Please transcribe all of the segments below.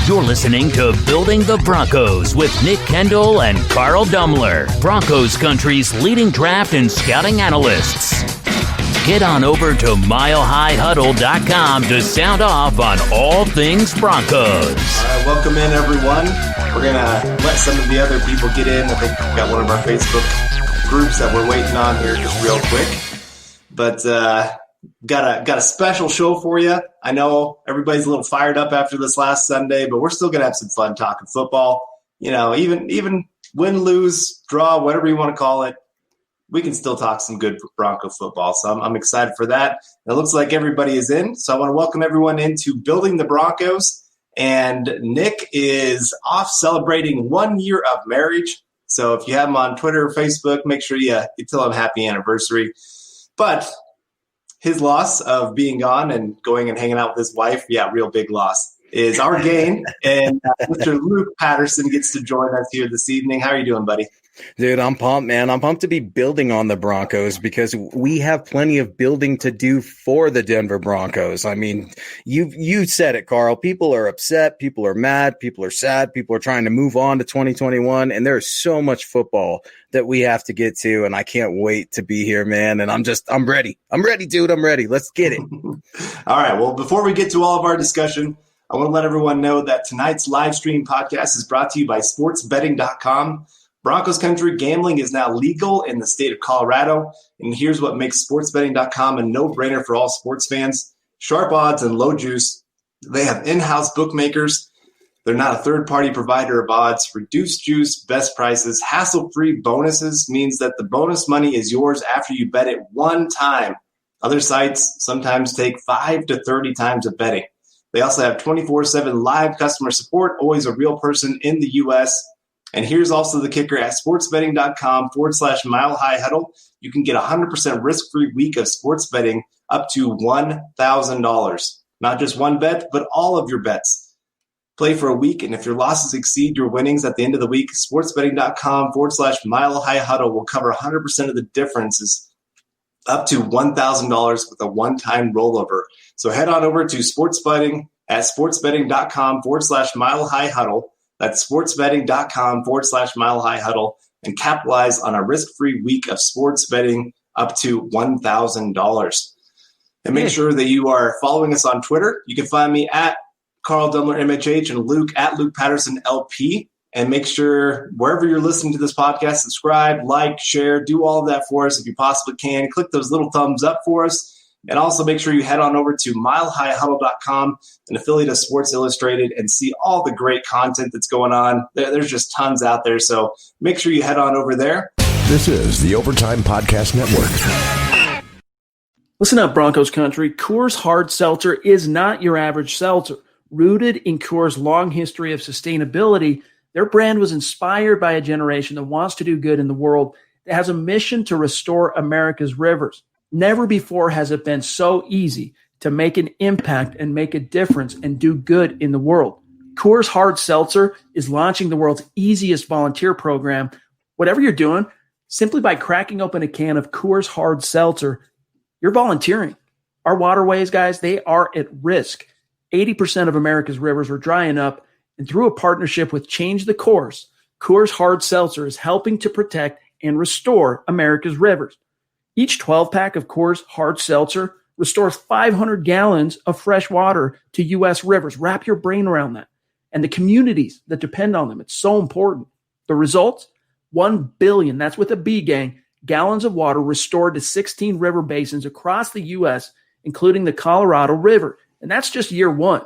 You're listening to Building the Broncos with Nick Kendall and Carl Dumler, Broncos Country's leading draft and scouting analysts. Get on over to milehighhuddle.com to sound off on all things Broncos. All right, welcome in, everyone. We're going to let some of the other people get in. I think we've got one of our Facebook groups that we're waiting on here just real quick. But got a special show for you. I know everybody's a little fired up after this last Sunday, but we're still going to have some fun talking football. You know, even win, lose, draw, whatever you want to call it, we can still talk some good Bronco football. So I'm excited for that. It looks like everybody is in. So I want to welcome everyone into Building the Broncos. And Nick is off celebrating 1 year of marriage. So if you have him on Twitter or Facebook, make sure you tell him happy anniversary. But his loss of being gone and going and hanging out with his wife, real big loss, is our gain. And Mr. Luke Patterson gets to join us here this evening. How are you doing, buddy? Dude, I'm pumped, man. I'm pumped to be building on the Broncos because we have plenty of building to do for the Denver Broncos. I mean, you said it, Carl. People are upset. People are mad. People are sad. People are trying to move on to 2021. And there's so much football that we have to get to. And I can't wait to be here, man. And I'm ready. I'm ready, dude. I'm ready. Let's get it. All right. Well, before we get to all of our discussion, I want to let everyone know that tonight's live stream podcast is brought to you by sportsbetting.com. Broncos Country gambling is now legal in the state of Colorado, and here's what makes sportsbetting.com a no-brainer for all sports fans. Sharp odds and low juice. They have in-house bookmakers. They're not a third-party provider of odds. Reduced juice, best prices, hassle-free bonuses means that the bonus money is yours after you bet it one time. Other sites sometimes take 5 to 30 times of betting. They also have 24/7 live customer support, always a real person in the U.S., and here's also the kicker at sportsbetting.com/milehighhuddle. You can get 100% risk-free week of sports betting up to $1,000. Not just one bet, but all of your bets. Play for a week, and if your losses exceed your winnings at the end of the week, sportsbetting.com/milehighhuddle will cover 100% of the differences up to $1,000 with a one-time rollover. So head on over to sportsbetting at sportsbetting.com/milehighhuddle. That's sportsbetting.com/milehighhuddle and capitalize on a risk-free week of sports betting up to $1,000. And make sure that you are following us on Twitter. You can find me at Carl Dumler MHH and Luke at Luke Patterson LP. And make sure wherever you're listening to this podcast, subscribe, like, share, do all of that for us if you possibly can. Click those little thumbs up for us. And also make sure you head on over to milehighhuddle.com, an affiliate of Sports Illustrated, and see all the great content that's going on. There's just tons out there. So make sure you head on over there. This is the Overtime Podcast Network. Listen up, Broncos Country. Coors Hard Seltzer is not your average seltzer. Rooted in Coors' long history of sustainability, their brand was inspired by a generation that wants to do good in the world, that has a mission to restore America's rivers. Never before has it been so easy to make an impact and make a difference and do good in the world. Coors Hard Seltzer is launching the world's easiest volunteer program. Whatever you're doing, simply by cracking open a can of Coors Hard Seltzer, you're volunteering. Our waterways, guys, they are at risk. 80% of America's rivers are drying up, and through a partnership with Change the Course, Coors Hard Seltzer is helping to protect and restore America's rivers. Each 12-pack of Coors Hard Seltzer restores 500 gallons of fresh water to U.S. rivers. Wrap your brain around that. And the communities that depend on them. It's so important. The results? 1 billion, that's with a B, gang, gallons of water restored to 16 river basins across the U.S., including the Colorado River. And that's just year one.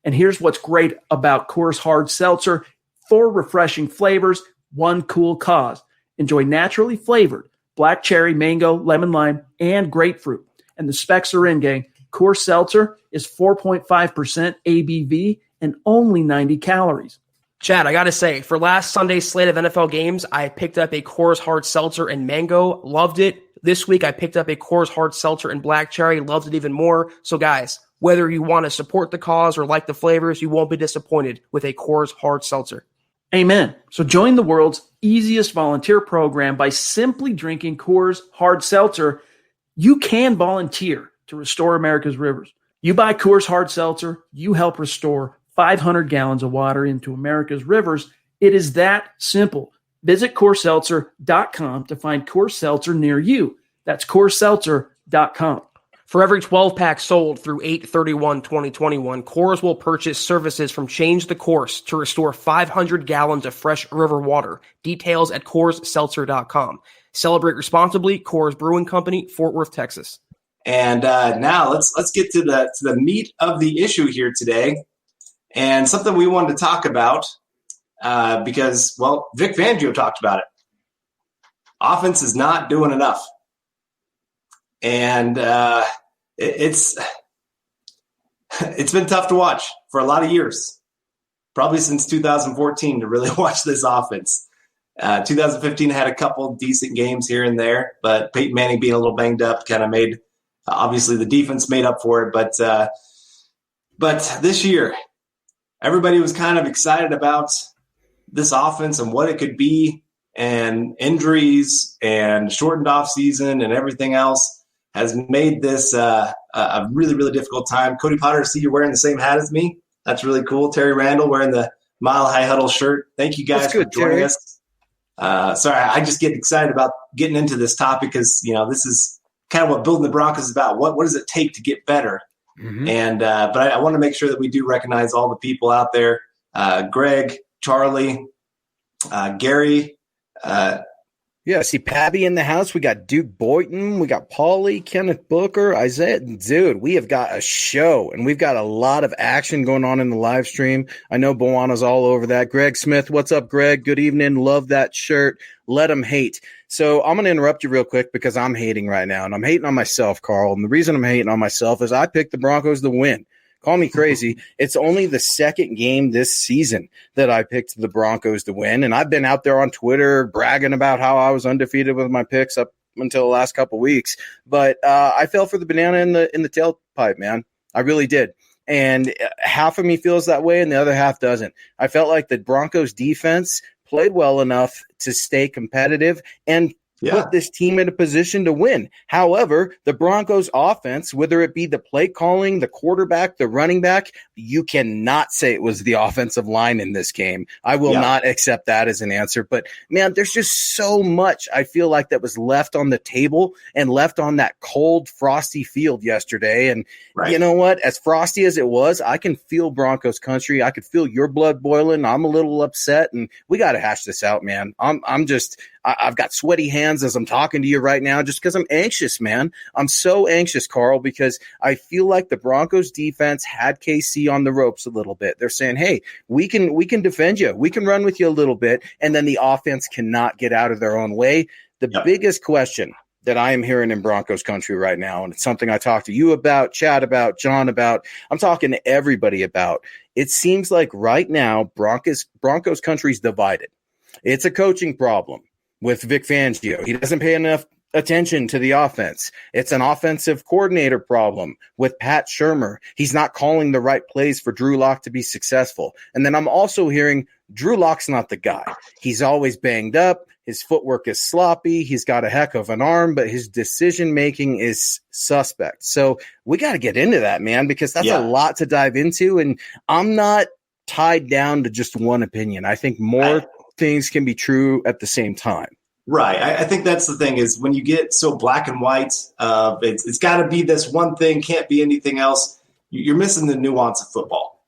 And here's what's great about Coors Hard Seltzer. 4 refreshing flavors, 1 cool cause. Enjoy naturally flavored black cherry, mango, lemon lime, and grapefruit. And the specs are in, gang. Coors Seltzer is 4.5% ABV and only 90 calories. Chad, I got to say, for last Sunday's slate of NFL games, I picked up a Coors Hard Seltzer and mango. Loved it. This week, I picked up a Coors Hard Seltzer and black cherry. Loved it even more. So, guys, whether you want to support the cause or like the flavors, you won't be disappointed with a Coors Hard Seltzer. Amen. So join the world's easiest volunteer program by simply drinking Coors Hard Seltzer. You can volunteer to restore America's rivers. You buy Coors Hard Seltzer, you help restore 500 gallons of water into America's rivers. It is that simple. Visit CoreSeltzer.com to find Coors Seltzer near you. That's CoreSeltzer.com. For every 12-pack sold through 8/31/2021, Coors will purchase services from Change the Course to restore 500 gallons of fresh river water. Details at CoorsSeltzer.com. Celebrate responsibly. Coors Brewing Company, Fort Worth, Texas. And now let's get to the meat of the issue here today, and something we wanted to talk about because, well, Vic Fangio talked about it. Offense is not doing enough. And it's been tough to watch for a lot of years, probably since 2014 to really watch this offense. 2015 had a couple decent games here and there, but Peyton Manning being a little banged up kind of made obviously the defense made up for it. But this year, everybody was kind of excited about this offense and what it could be, and injuries and shortened off season and everything else has made this a really, really difficult time. Cody Potter, I see you're wearing the same hat as me. That's really cool. Terry Randall wearing the Mile High Huddle shirt. Thank you guys for joining us. Sorry, I just get excited about getting into this topic because, this is kind of what building the Broncos is about. What does it take to get better? Mm-hmm. And but I want to make sure that we do recognize all the people out there. Greg, Charlie, Gary, yeah, see Pabby in the house. We got Duke Boynton. We got Paulie, Kenneth Booker, Isaiah. Dude, we have got a show, and we've got a lot of action going on in the live stream. I know Boana's all over that. Greg Smith, what's up, Greg? Good evening. Love that shirt. Let them hate. So I'm going to interrupt you real quick because I'm hating right now, and I'm hating on myself, Carl. And the reason I'm hating on myself is I picked the Broncos to win. Call me crazy. It's only the second game this season that I picked the Broncos to win. And I've been out there on Twitter bragging about how I was undefeated with my picks up until the last couple weeks. But I fell for the banana in the tailpipe, man. I really did. And half of me feels that way and the other half doesn't. I felt like the Broncos defense played well enough to stay competitive and put this team in a position to win. However, the Broncos offense, whether it be the play calling, the quarterback, the running back, you cannot say it was the offensive line in this game. I will not accept that as an answer. But, man, there's just so much I feel like that was left on the table and left on that cold, frosty field yesterday. And you know what? As frosty as it was, I can feel Broncos country. I could feel your blood boiling. I'm a little upset, and we got to hash this out, man. I've got sweaty hands as I'm talking to you right now just because I'm anxious, man. I'm so anxious, Carl, because I feel like the Broncos defense had KC on the ropes a little bit. They're saying, hey, we can defend you. We can run with you a little bit. And then the offense cannot get out of their own way. The biggest question that I am hearing in Broncos country right now, and it's something I talked to you about, Chad about, John about, I'm talking to everybody about. It seems like right now Broncos country's divided. It's a coaching problem with Vic Fangio. He doesn't pay enough attention to the offense. It's an offensive coordinator problem with Pat Shurmur. He's not calling the right plays for Drew Lock to be successful. And then I'm also hearing Drew Lock's not the guy. He's always banged up. His footwork is sloppy. He's got a heck of an arm, but his decision-making is suspect. So we got to get into that, man, because that's a lot to dive into. And I'm not tied down to just one opinion. I think more things can be true at the same time. Right. I think that's the thing is when you get so black and white, it's got to be this one thing, can't be anything else. You're missing the nuance of football.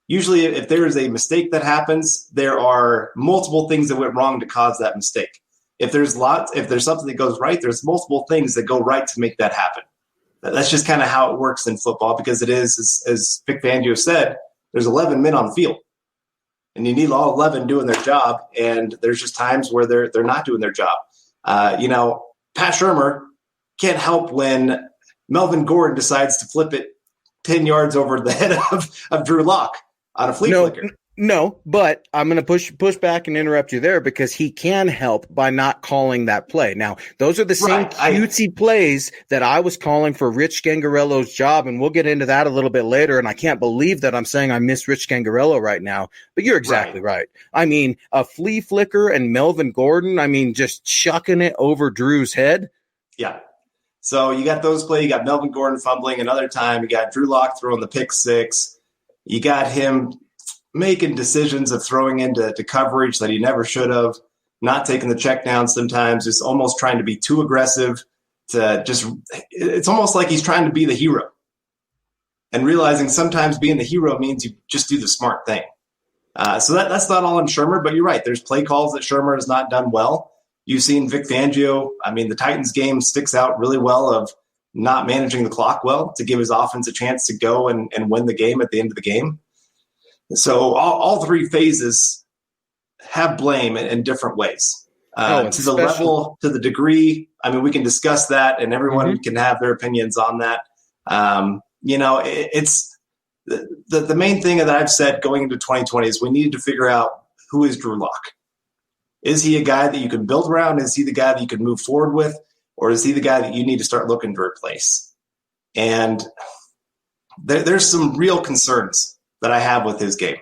Usually if there is a mistake that happens, there are multiple things that went wrong to cause that mistake. If there's something that goes right, there's multiple things that go right to make that happen. That's just kind of how it works in football because it is, as Vic Fangio said, there's 11 men on the field. And you need all 11 doing their job, and there's just times where they're not doing their job. Pat Shurmur can't help when Melvin Gordon decides to flip it 10 yards over the head of Drew Lock on a flea flicker. No, but I'm going to push back and interrupt you there because he can help by not calling that play. Now, those are the same cutesy plays that I was calling for Rich Scangarello's job, and we'll get into that a little bit later, and I can't believe that I'm saying I miss Rich Scangarello right now, but you're exactly right. I mean, a flea flicker and Melvin Gordon, just chucking it over Drew's head. Yeah. So you got those plays. You got Melvin Gordon fumbling another time. You got Drew Lock throwing the pick six. You got him making decisions of throwing into coverage that he never should have, not taking the check down sometimes, just almost trying to be too aggressive it's almost like he's trying to be the hero and realizing sometimes being the hero means you just do the smart thing. So that's not all on Shurmur, but you're right. There's play calls that Shurmur has not done well. You've seen Vic Fangio. I mean, the Titans game sticks out really well of not managing the clock well to give his offense a chance to go and win the game at the end of the game. So all three phases have blame in different ways. To the level, to the degree, I mean, we can discuss that and everyone can have their opinions on that. It's the main thing that I've said going into 2020 is we needed to figure out who is Drew Lock. Is he a guy that you can build around? Is he the guy that you can move forward with? Or is he the guy that you need to start looking to replace? And there's some real concerns that I have with his game.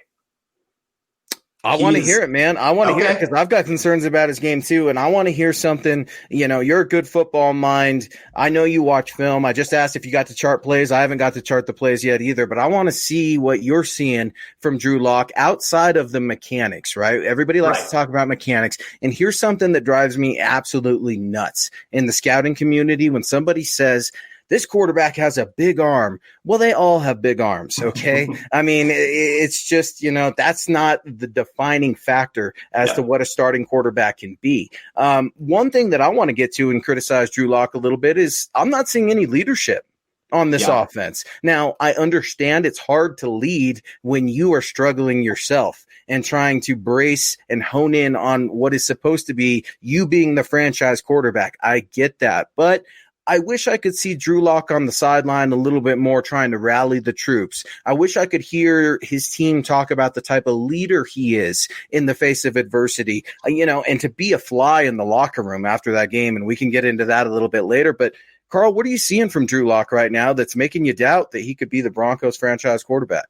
I want to hear it, man. I want to hear it because I've got concerns about his game too, and I want to hear something. You're a good football mind. I know you watch film. I just asked if you got to chart plays. I haven't got to chart the plays yet either, but I want to see what you're seeing from Drew Lock outside of the mechanics, right? Everybody likes to talk about mechanics, and here's something that drives me absolutely nuts in the scouting community when somebody says, this quarterback has a big arm. Well, they all have big arms, okay? I mean, it's just, that's not the defining factor as to what a starting quarterback can be. One thing that I want to get to and criticize Drew Lock a little bit is I'm not seeing any leadership on this offense. Now, I understand it's hard to lead when you are struggling yourself and trying to brace and hone in on what is supposed to be you being the franchise quarterback. I get that, but I wish I could see Drew Lock on the sideline a little bit more trying to rally the troops. I wish I could hear his team talk about the type of leader he is in the face of adversity, and to be a fly in the locker room after that game. And we can get into that a little bit later. But Carl, what are you seeing from Drew Lock right now that's making you doubt that he could be the Broncos franchise quarterback?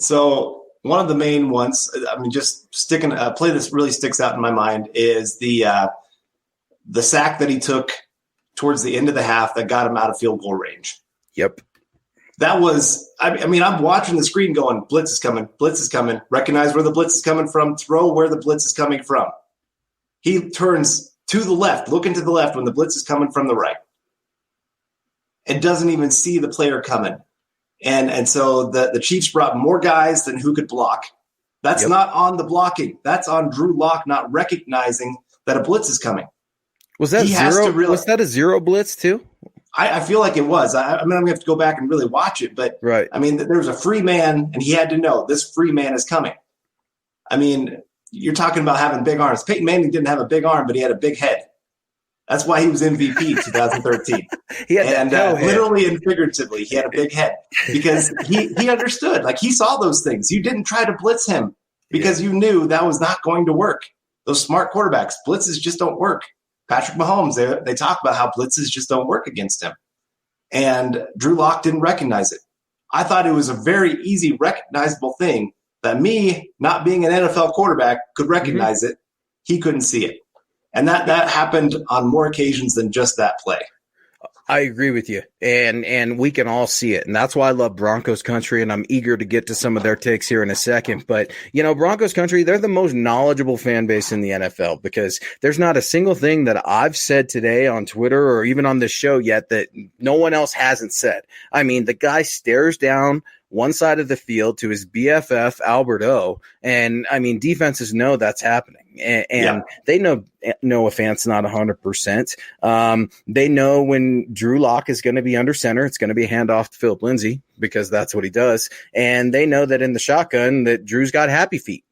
So one of the main ones, I mean, just sticking a play that really sticks out in my mind is the sack that he took towards the end of the half that got him out of field goal range. Yep. That was, I mean, I'm watching the screen going, blitz is coming, recognize where the blitz is coming from, throw where the blitz is coming from. He turns to the left, looking to the left when the blitz is coming from the right. And doesn't even see the player coming. And so the Chiefs brought more guys than who could block. That's not on the blocking. That's on Drew Lock not recognizing that a blitz is coming. Was that was that a zero blitz too? I feel like it was. I mean, I'm going to have to go back and really watch it. But, I mean, there was a free man, and he had to know this free man is coming. I mean, you're talking about having big arms. Peyton Manning didn't have a big arm, but he had a big head. That's why he was MVP 2013. Literally and figuratively, he had a big head because he understood. Like, he saw those things. You didn't try to blitz him because you knew that was not going to work. Those smart quarterbacks, blitzes just don't work. Patrick Mahomes, they talk about how blitzes just don't work against him. And Drew Lock didn't recognize it. I thought it was a very easy, recognizable thing that me, not being an NFL quarterback, could recognize it. He couldn't see it. And that happened on more occasions than just that play. I agree with you, and we can all see it, and that's why I love Broncos country, and I'm eager to get to some of their takes here in a second. But, Broncos country, they're the most knowledgeable fan base in the NFL because there's not a single thing that I've said today on Twitter or even on this show yet that no one else hasn't said. I mean, the guy stares down one side of the field to his BFF, Albert O. And, I mean, defenses know that's happening. And they know Noah Fant's not 100%. They know when Drew Lock is going to be under center, it's going to be a handoff to Philip Lindsay because that's what he does. And they know that in the shotgun that Drew's got happy feet.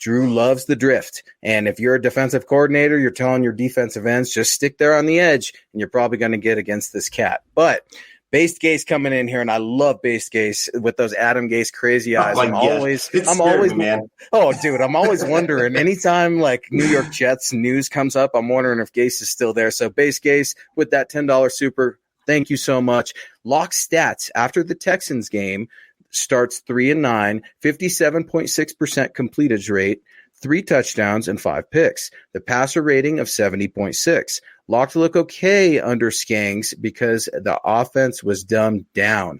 Drew loves the drift. And if you're a defensive coordinator, you're telling your defensive ends, just stick there on the edge, and you're probably going to get against this cat. But Based Gase coming in here, and I love Based Gase with those Adam Gase crazy eyes. I'm always wondering. Anytime like New York Jets news comes up, I'm wondering if Gase is still there. So Based Gase with that $10 super, thank you so much. Lock stats after the Texans game starts 3-9, 57.6% completage rate, 3 touchdowns and 5 picks. The passer rating of 70.6. Lock to look okay under Skangs because the offense was dumbed down.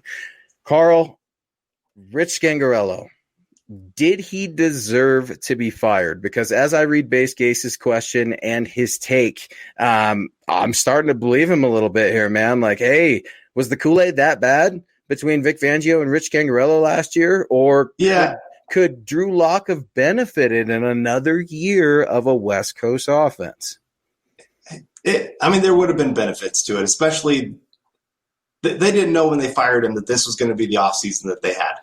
Carl, Rich Scangarello, did he deserve to be fired? Because as I read Base Gase's question and his take, I'm starting to believe him a little bit here, man. Like, hey, was the Kool-Aid that bad between Vic Fangio and Rich Gangarello last year? Or could Drew Lock have benefited in another year of a West Coast offense? There would have been benefits to it, especially they didn't know when they fired him that this was going to be the offseason that they had.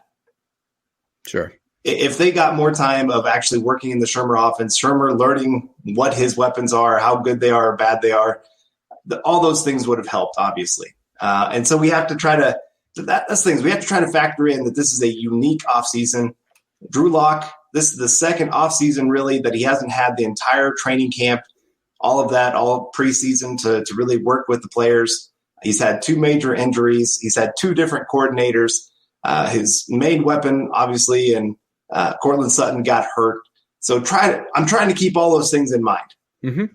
Sure. If they got more time of actually working in the Shurmur offense, Shurmur learning what his weapons are, how good they are or bad they are, all those things would have helped, obviously. And so we have to try to that's things we have to try to factor in that this is a unique offseason. Drew Lock, this is the second offseason really that he hasn't had the entire training camp, all of that, all preseason to really work with the players. He's had 2 major injuries. He's had 2 different coordinators. His main weapon, obviously, and Cortland Sutton got hurt. So I'm trying to keep all those things in mind. Mm-hmm.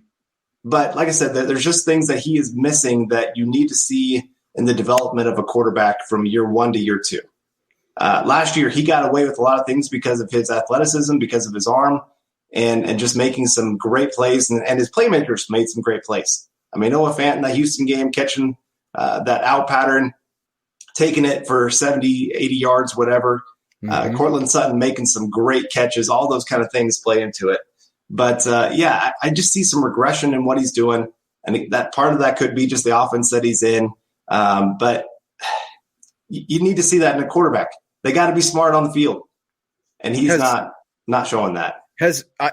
But like I said, there's just things that he is missing that you need to see in the development of a quarterback from year 1 to year 2. Last year, he got away with a lot of things because of his athleticism, because of his arm, and just making some great plays. And his playmakers made some great plays. I mean, Noah Fant in that Houston game catching that out pattern, taking it for 70, 80 yards, whatever. Mm-hmm. Cortland Sutton making some great catches. All those kind of things play into it. But, I just see some regression in what he's doing. I think that part of that could be just the offense that he's in. But you need to see that in a quarterback. They got to be smart on the field. And he's not showing that.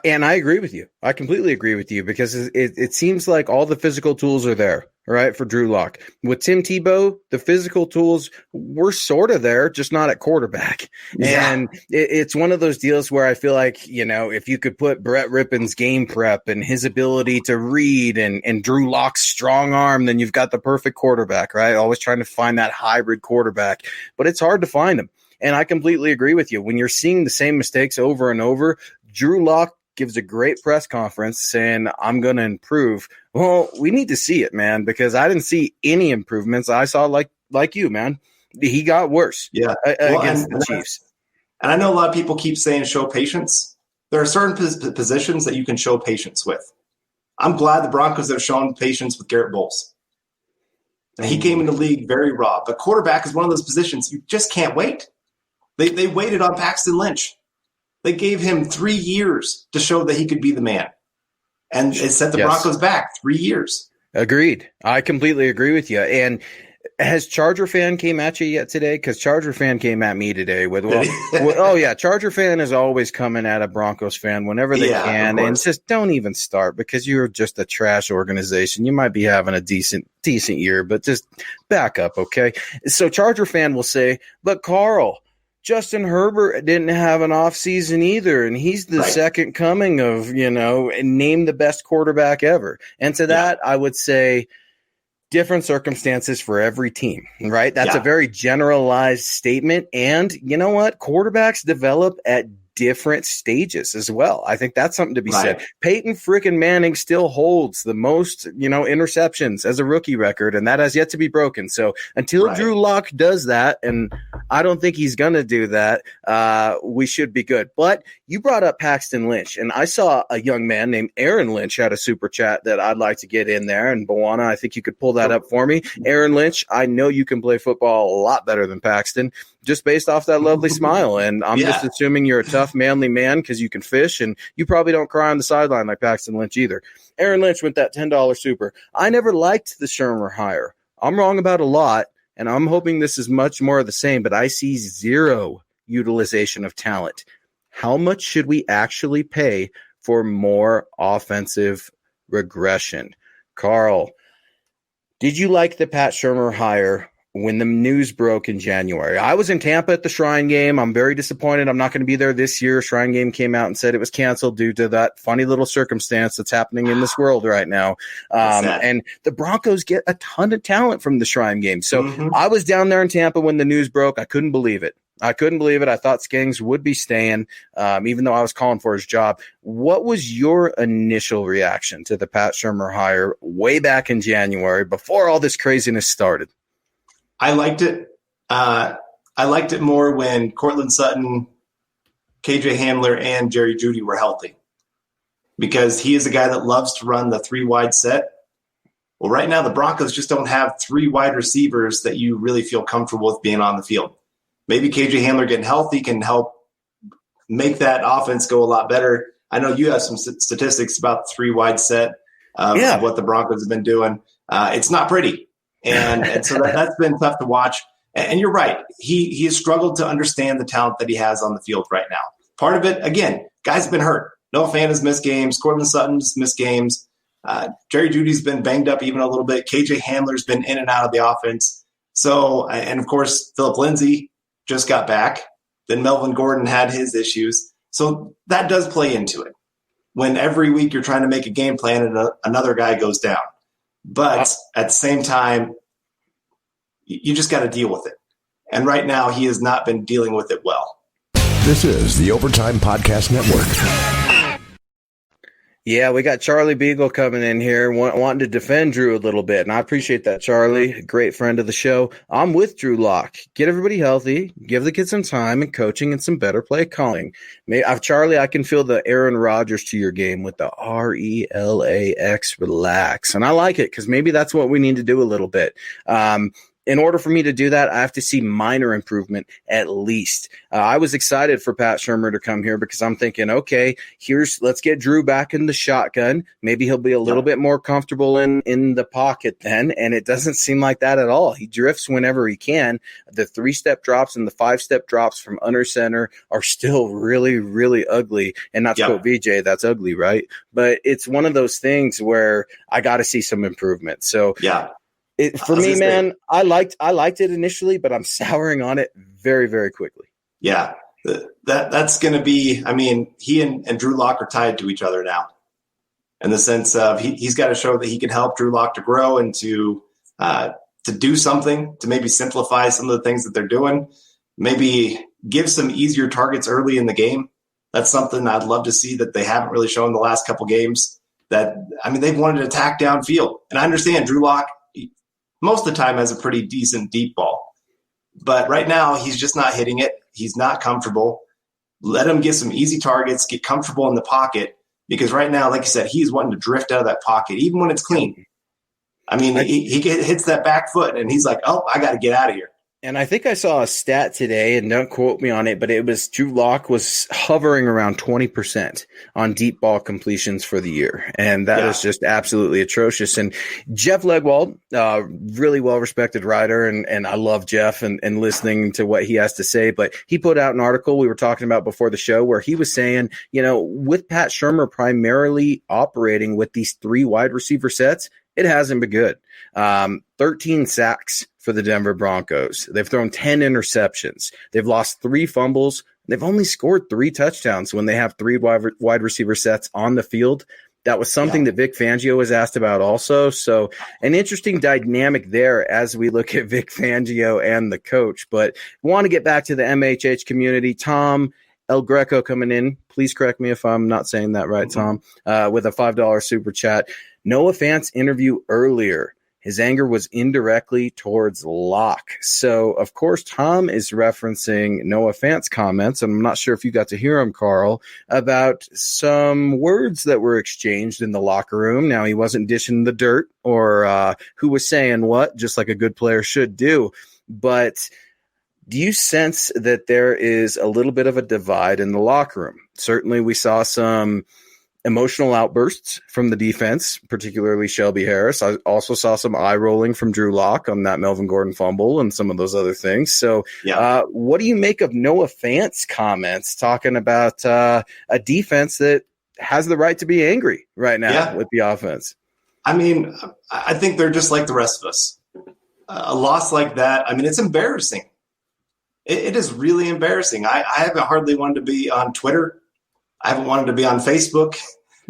And I agree with you. I completely agree with you because it seems like all the physical tools are there, right, for Drew Lock. With Tim Tebow, the physical tools were sort of there, just not at quarterback. Yeah. And it's one of those deals where I feel like, if you could put Brett Rippon's game prep and his ability to read and Drew Lock's strong arm, then you've got the perfect quarterback, right? Always trying to find that hybrid quarterback, but it's hard to find them. And I completely agree with you. When you're seeing the same mistakes over and over, Drew Lock gives a great press conference saying, I'm going to improve. Well, we need to see it, man, because I didn't see any improvements. I saw like you, man. He got worse against the Chiefs. And I know a lot of people keep saying show patience. There are certain positions that you can show patience with. I'm glad the Broncos have shown patience with Garrett Bowles. He came in the league very raw. But quarterback is one of those positions you just can't wait. They waited on Paxton Lynch. They gave him 3 years to show that he could be the man. And it set the Broncos back 3 years. Agreed. I completely agree with you. And has Charger fan came at you yet today? Because Charger fan came at me today with, Charger fan is always coming at a Broncos fan whenever they can. And just don't even start because you're just a trash organization. You might be having a decent year, but just back up, okay? So Charger fan will say, but Carl, Justin Herbert didn't have an offseason either, and he's the second coming of, name the best quarterback ever. And to that, I would say different circumstances for every team, right? That's a very generalized statement. And you know what? Quarterbacks develop at different stages as well. I think that's something to be said. Peyton frickin' Manning still holds the most, interceptions as a rookie record, and that has yet to be broken. So until Drew Lock does that, and I don't think he's going to do that, we should be good. But you brought up Paxton Lynch, and I saw a young man named Aaron Lynch had a super chat that I'd like to get in there. And Bowana, I think you could pull that up for me. Aaron Lynch, I know you can play football a lot better than Paxton, just based off that lovely smile. And I'm just assuming you're a tough, manly man because you can fish, and you probably don't cry on the sideline like Paxton Lynch either. Aaron Lynch with that $10 super. I never liked the Shurmur hire. I'm wrong about a lot, and I'm hoping this is much more of the same, but I see zero utilization of talent. How much should we actually pay for more offensive regression? Carl, did you like the Pat Shurmur hire when the news broke in January? I was in Tampa at the Shrine game. I'm very disappointed. I'm not going to be there this year. Shrine game came out and said it was canceled due to that funny little circumstance that's happening in this world right now. And the Broncos get a ton of talent from the Shrine game. So I was down there in Tampa when the news broke. I couldn't believe it. I thought Skangs would be staying, even though I was calling for his job. What was your initial reaction to the Pat Shurmur hire way back in January before all this craziness started? I liked it. I liked it more when Cortland Sutton KJ Hamler and Jerry Jeudy were healthy, because he is a guy that loves to run the 3 wide set. Well, right now the Broncos just don't have 3 wide receivers that you really feel comfortable with being on the field. Maybe KJ Hamler getting healthy can help make that offense go a lot better. I know you have some statistics about the 3 wide set of what the Broncos have been doing. It's not pretty. And so that's been tough to watch. And you're right. He has struggled to understand the talent that he has on the field right now. Part of it, again, guys have been hurt. Noah Fant has missed games. Courtland Sutton's missed games. Jerry Jeudy's been banged up even a little bit. KJ Hamler's been in and out of the offense. So, and of course, Phillip Lindsay just got back. Then Melvin Gordon had his issues. So that does play into it. When every week you're trying to make a game plan and another guy goes down. But at the same time, you just got to deal with it. And right now, he has not been dealing with it well. This is the Overtime Podcast Network. Yeah, we got Charlie Beagle coming in here wanting to defend Drew a little bit, and I appreciate that, Charlie. Great friend of the show. I'm with Drew Lock. Get everybody healthy, give the kids some time and coaching and some better play calling. Charlie, I can feel the Aaron Rodgers to your game with the RELAX, relax, and I like it because maybe that's what we need to do a little bit. In order for me to do that, I have to see minor improvement at least. I was excited for Pat Shurmur to come here because I'm thinking, okay, let's get Drew back in the shotgun. Maybe he'll be a little bit more comfortable in the pocket then, and it doesn't seem like that at all. He drifts whenever he can. The 3-step drops and the 5-step drops from under center are still really, really ugly. And not to quote VJ, that's ugly, right? But it's one of those things where I got to see some improvement. So for me, man, I liked it initially, but I'm souring on it very, very quickly. Yeah, that's going to be. I mean, he and Drew Lock are tied to each other now, in the sense of he's got to show that he can help Drew Lock to grow and to do something, to maybe simplify some of the things that they're doing, maybe give some easier targets early in the game. That's something I'd love to see that they haven't really shown the last couple games. They've wanted to attack downfield, and I understand Drew Lock most of the time has a pretty decent deep ball. But right now, he's just not hitting it. He's not comfortable. Let him get some easy targets, get comfortable in the pocket, because right now, like you said, he's wanting to drift out of that pocket, even when it's clean. I mean, he hits that back foot, and he's like, oh, I got to get out of here. And I think I saw a stat today, and don't quote me on it, but it was Drew Lock was hovering around 20% on deep ball completions for the year. And that is just absolutely atrocious. And Jeff Legwold, really well-respected writer, and I love Jeff and listening to what he has to say. But he put out an article we were talking about before the show where he was saying, with Pat Shurmur primarily operating with these 3 wide receiver sets, it hasn't been good. 13 sacks for the Denver Broncos. They've thrown 10 interceptions. They've lost 3 fumbles. They've only scored 3 touchdowns when they have 3 wide receiver sets on the field. That was something that Vic Fangio was asked about also. So an interesting dynamic there as we look at Vic Fangio and the coach. But want to get back to the MHH community. Tom El Greco coming in. Please correct me if I'm not saying that right, Tom, with a $5 super chat. Noah Fant's interview earlier, his anger was indirectly towards Locke. So, of course, Tom is referencing Noah Fant's comments, and I'm not sure if you got to hear him, Carl, about some words that were exchanged in the locker room. Now, he wasn't dishing the dirt or who was saying what, just like a good player should do. But do you sense that there is a little bit of a divide in the locker room? Certainly, we saw some emotional outbursts from the defense, particularly Shelby Harris. I also saw some eye rolling from Drew Lock on that Melvin Gordon fumble and some of those other things. So what do you make of Noah Fant's comments talking about a defense that has the right to be angry right now with the offense? I mean, I think they're just like the rest of us. A loss like that, I mean, it's embarrassing. It is really embarrassing. I haven't hardly wanted to be on Twitter. I haven't wanted to be on Facebook.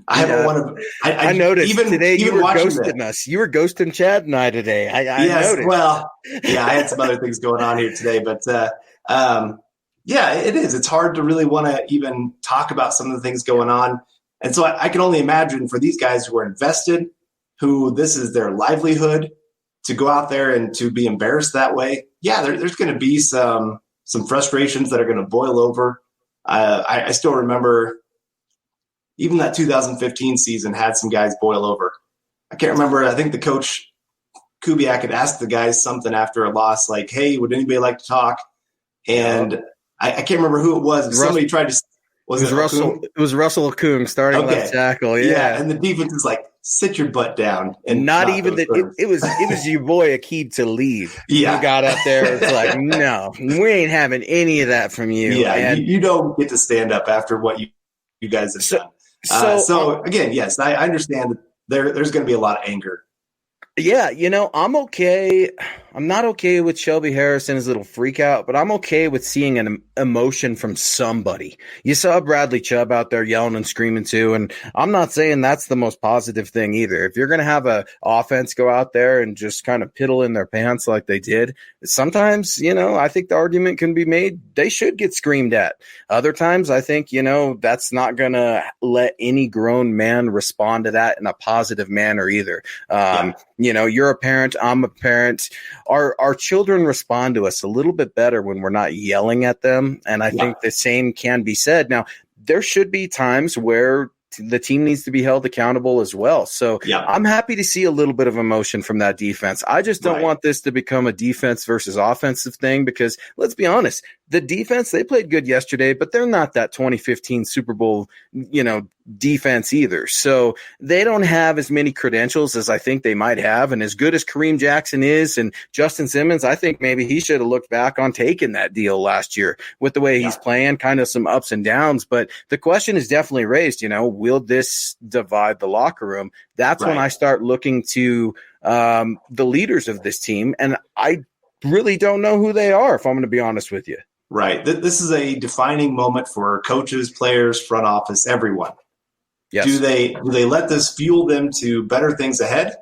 I haven't wanted. I noticed even today you were ghosting us. You were ghosting Chad and I today. I noticed. Well, I had some other things going on here today, but it is. It's hard to really want to even talk about some of the things going on, and so I can only imagine for these guys who are invested, who this is their livelihood, to go out there and to be embarrassed that way. Yeah, there's going to be some frustrations that are going to boil over. I still remember even that 2015 season had some guys boil over. I can't remember. I think the coach Kubiak had asked the guys something after a loss, like, "Hey, would anybody like to talk?" And I can't remember who it was. Somebody tried to. Was it Russell? It was Russell Okung starting left tackle. Yeah, and the defense is like, "Sit your butt down." And not even that. It was your boy Aqib Talib. Yeah, who got up there. It's like, no, we ain't having any of that from you. Yeah, and you don't get to stand up after what you guys have done. So again, yes, I understand that there's going to be a lot of anger. Yeah, I'm okay. I'm not okay with Shelby Harris and his little freak out, but I'm okay with seeing an emotion from somebody. You saw Bradley Chubb out there yelling and screaming too, and I'm not saying that's the most positive thing either. If you're going to have a offense go out there and just kind of piddle in their pants like they did, sometimes, I think the argument can be made they should get screamed at. Other times, I think, that's not going to let any grown man respond to that in a positive manner either. You're a parent, I'm a parent. Our children respond to us a little bit better when we're not yelling at them. And I think the same can be said. Now, there should be times where the team needs to be held accountable as well. So I'm happy to see a little bit of emotion from that defense. I just don't want this to become a defense versus offensive thing because let's be honest, the defense, they played good yesterday, but they're not that 2015 Super Bowl, defense either. So they don't have as many credentials as I think they might have. And as good as Kareem Jackson is and Justin Simmons, I think maybe he should have looked back on taking that deal last year with the way he's playing, kind of some ups and downs. But the question is definitely raised, will this divide the locker room? That's when I start looking to the leaders of this team. And I really don't know who they are, if I'm going to be honest with you. Right. This is a defining moment for coaches, players, front office, everyone. Yes. Do they let this fuel them to better things ahead?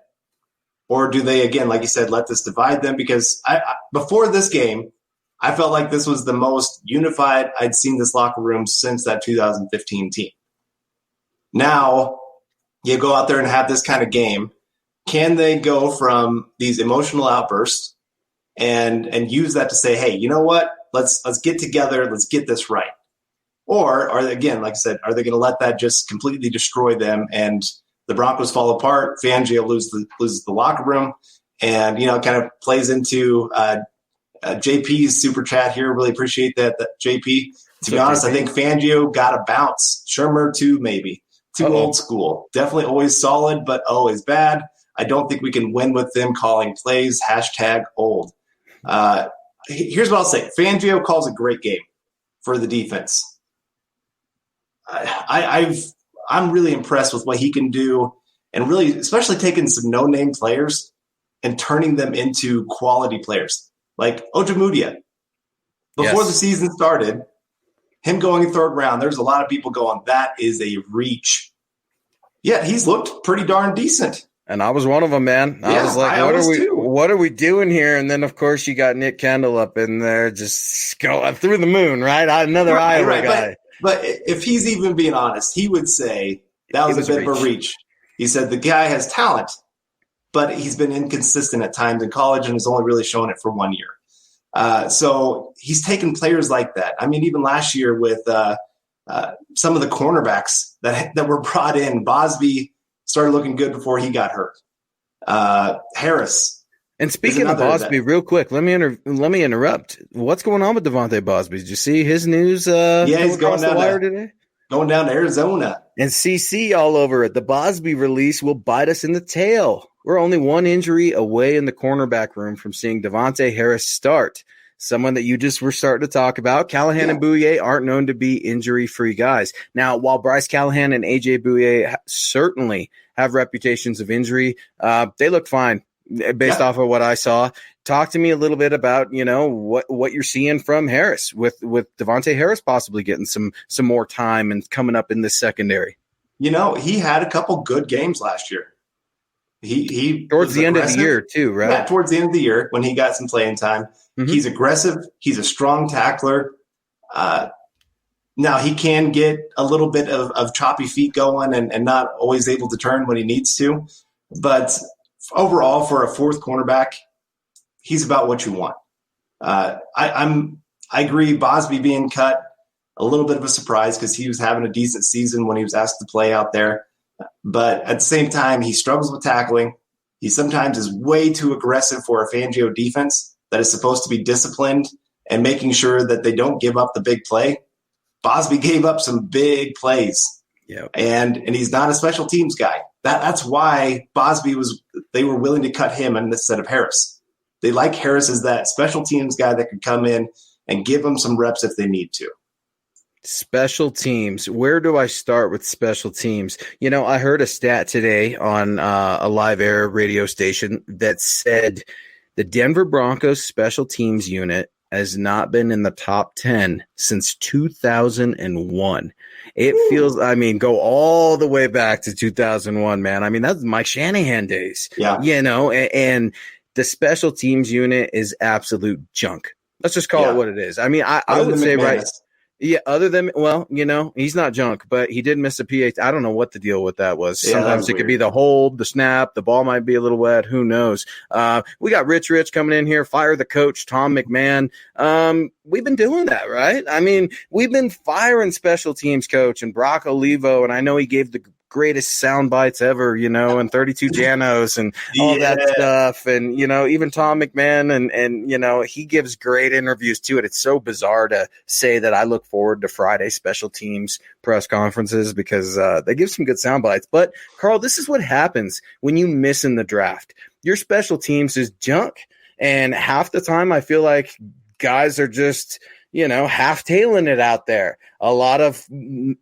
Or do they, again, like you said, let this divide them? Because before this game, I felt like this was the most unified I'd seen this locker room since that 2015 team. Now, you go out there and have this kind of game. Can they go from these emotional outbursts and use that to say, hey, you know what? Let's get together. Let's get this right. Or are they, again, like I said, are they going to let that just completely destroy them and the Broncos fall apart? Fangio loses the locker room, and kind of plays into JP's super chat here. Really appreciate that JP. To be honest, I think Fangio got a bounce. Shurmur too, maybe too old school. Definitely always solid, but always bad. I don't think we can win with them calling plays. #old. Here's what I'll say. Fangio calls a great game for the defense. I'm really impressed with what he can do, and really, especially taking some no-name players and turning them into quality players. Like Ojemudia. Before the season started, him going third round, there's a lot of people going, that is a reach. Yeah, he's looked pretty darn decent. And I was one of them, man. I was like, what are we doing here? And then, of course, you got Nick Kendall up in there just going through the moon, right? Another Iowa guy. But if he's even being honest, he would say that was a bit of a reach. He said the guy has talent, but he's been inconsistent at times in college and has only really shown it for 1 year. So he's taken players like that. I mean, even last year with some of the cornerbacks that were brought in, Bosby started looking good before he got hurt. Harris. And speaking of Bosby, real quick, let me interrupt. What's going on with Devontae Bosby? Did you see his news? He's going down the wire today. Going down to Arizona. And CC all over it. The Bosby release will bite us in the tail. We're only one injury away in the cornerback room from seeing Devontae Harris start. Someone that you just were starting to talk about. Callahan and Bouye aren't known to be injury-free guys. Now, while Bryce Callahan and A.J. Bouye certainly have reputations of injury, they look fine based off of what I saw. Talk to me a little bit about, what you're seeing from Harris with Devontae Harris possibly getting some more time and coming up in this secondary. He had a couple good games last year. He towards the end of the year too, right? Yeah, towards the end of the year when he got some playing time. Mm-hmm. He's aggressive. He's a strong tackler. Now he can get a little bit of choppy feet going and not always able to turn when he needs to. But overall, for a fourth cornerback, he's about what you want. I agree. Bosby being cut, a little bit of a surprise because he was having a decent season when he was asked to play out there. But at the same time, he struggles with tackling. He sometimes is way too aggressive for a Fangio defense that is supposed to be disciplined and making sure that they don't give up the big play. Bosby gave up some big plays. Yep. And he's not a special teams guy. That's why they were willing to cut him instead of Harris. They like Harris as that special teams guy that could come in and give them some reps if they need to. Special teams. Where do I start with special teams? I heard a stat today on a live air radio station that said the Denver Broncos special teams unit has not been in the top 10 since 2001. It feels, go all the way back to 2001, man. That's Mike Shanahan days. Yeah. And the special teams unit is absolute junk. Let's just call it what it is. I would say right. Yeah, other than, he's not junk, but he did miss a PAT. I don't know what the deal with that was. Yeah, Sometimes it could be the hold, the snap, the ball might be a little wet. Who knows? We got Rich coming in here, fire the coach, Tom McMahon. We've been doing that, right? We've been firing special teams coach and Brock Olivo, and I know he gave the greatest sound bites ever, and 32 Janos and all that stuff. And, even Tom McMahon and, he gives great interviews too. It's so bizarre to say that I look forward to Friday special teams press conferences because they give some good sound bites. But Carl, this is what happens when you miss in the draft. Your special teams is junk. And half the time I feel like guys are just, half-tailing it out there. A lot of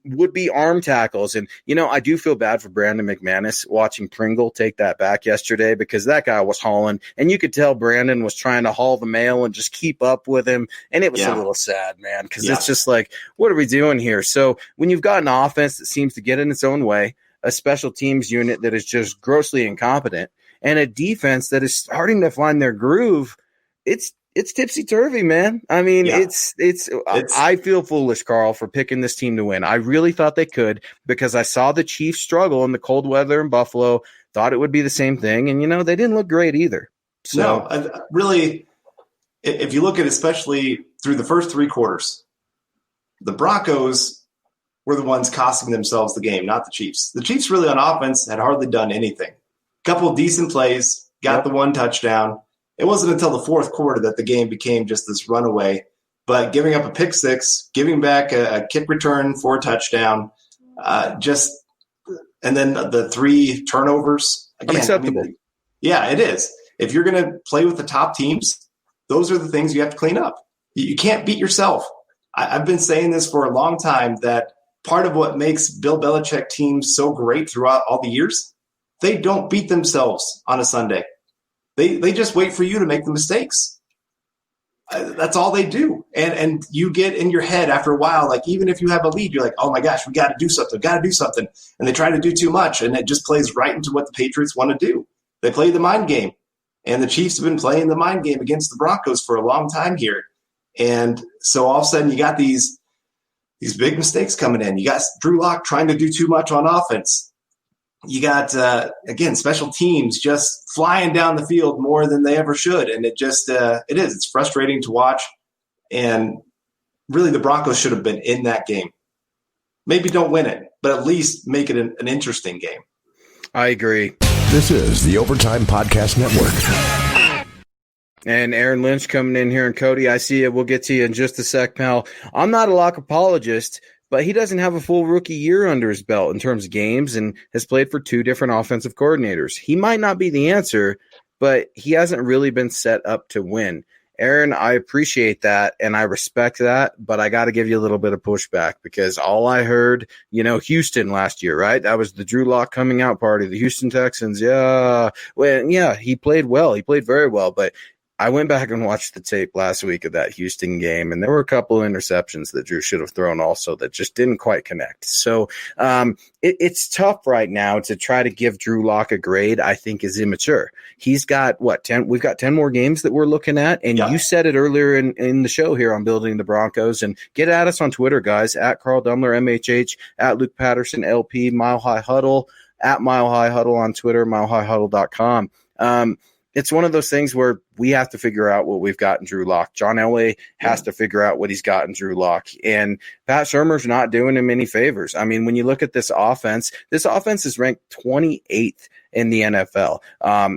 would-be arm tackles. And, I do feel bad for Brandon McManus watching Pringle take that back yesterday because that guy was hauling. And you could tell Brandon was trying to haul the mail and just keep up with him. And it was a little sad, man, because it's just like, what are we doing here? So when you've got an offense that seems to get in its own way, a special teams unit that is just grossly incompetent, and a defense that is starting to find their groove, it's tipsy-turvy, man. I feel foolish, Carl, for picking this team to win. I really thought they could because I saw the Chiefs struggle in the cold weather in Buffalo, thought it would be the same thing, and, they didn't look great either. So, no, really, if you look at especially through the first three quarters, the Broncos were the ones costing themselves the game, not the Chiefs. The Chiefs really on offense had hardly done anything. Couple of decent plays, got the one touchdown. It wasn't until the fourth quarter that the game became just this runaway. But giving up a pick six, giving back a kick return for a touchdown, and then the three turnovers. Again, unacceptable. It is. If you're going to play with the top teams, those are the things you have to clean up. You can't beat yourself. I've been saying this for a long time that part of what makes Bill Belichick teams so great throughout all the years, they don't beat themselves on a Sunday. They just wait for you to make the mistakes. That's all they do. And you get in your head after a while, like even if you have a lead, you're like, oh my gosh, we got to do something. And they try to do too much, and it just plays right into what the Patriots want to do. They play the mind game. And the Chiefs have been playing the mind game against the Broncos for a long time here. And so all of a sudden you got these big mistakes coming in. You got Drew Lock trying to do too much on offense. You got, again, special teams just flying down the field more than they ever should. And it's frustrating to watch. And really the Broncos should have been in that game. Maybe don't win it, but at least make it an interesting game. I agree. This is the Overtime Podcast Network. And Aaron Lynch coming in here. And Cody, I see you. We'll get to you in just a sec, pal. I'm not a lock apologist, but he doesn't have a full rookie year under his belt in terms of games and has played for two different offensive coordinators. He might not be the answer, but he hasn't really been set up to win. Aaron, I appreciate that and I respect that, but I got to give you a little bit of pushback because all I heard, Houston last year, right? That was the Drew Lock coming out party, the Houston Texans. Yeah. Well, yeah, he played well. He played very well, but I went back and watched the tape last week of that Houston game, and there were a couple of interceptions that Drew should have thrown also that just didn't quite connect. So it's tough right now to try to give Drew Lock a grade I think is immature. He's got, 10? We've got 10 more games that we're looking at, and you said it earlier in the show here on Building the Broncos, and get at us on Twitter, guys, at Carl Dumler, MHH, at Luke Patterson, LP, Mile High Huddle, at Mile High Huddle on Twitter, milehighhuddle.com. it's one of those things where we have to figure out what we've got in Drew Lock. John Elway has to figure out what he's got in Drew Lock. And Pat Shurmur's not doing him any favors. I mean, when you look at this offense is ranked 28th in the NFL.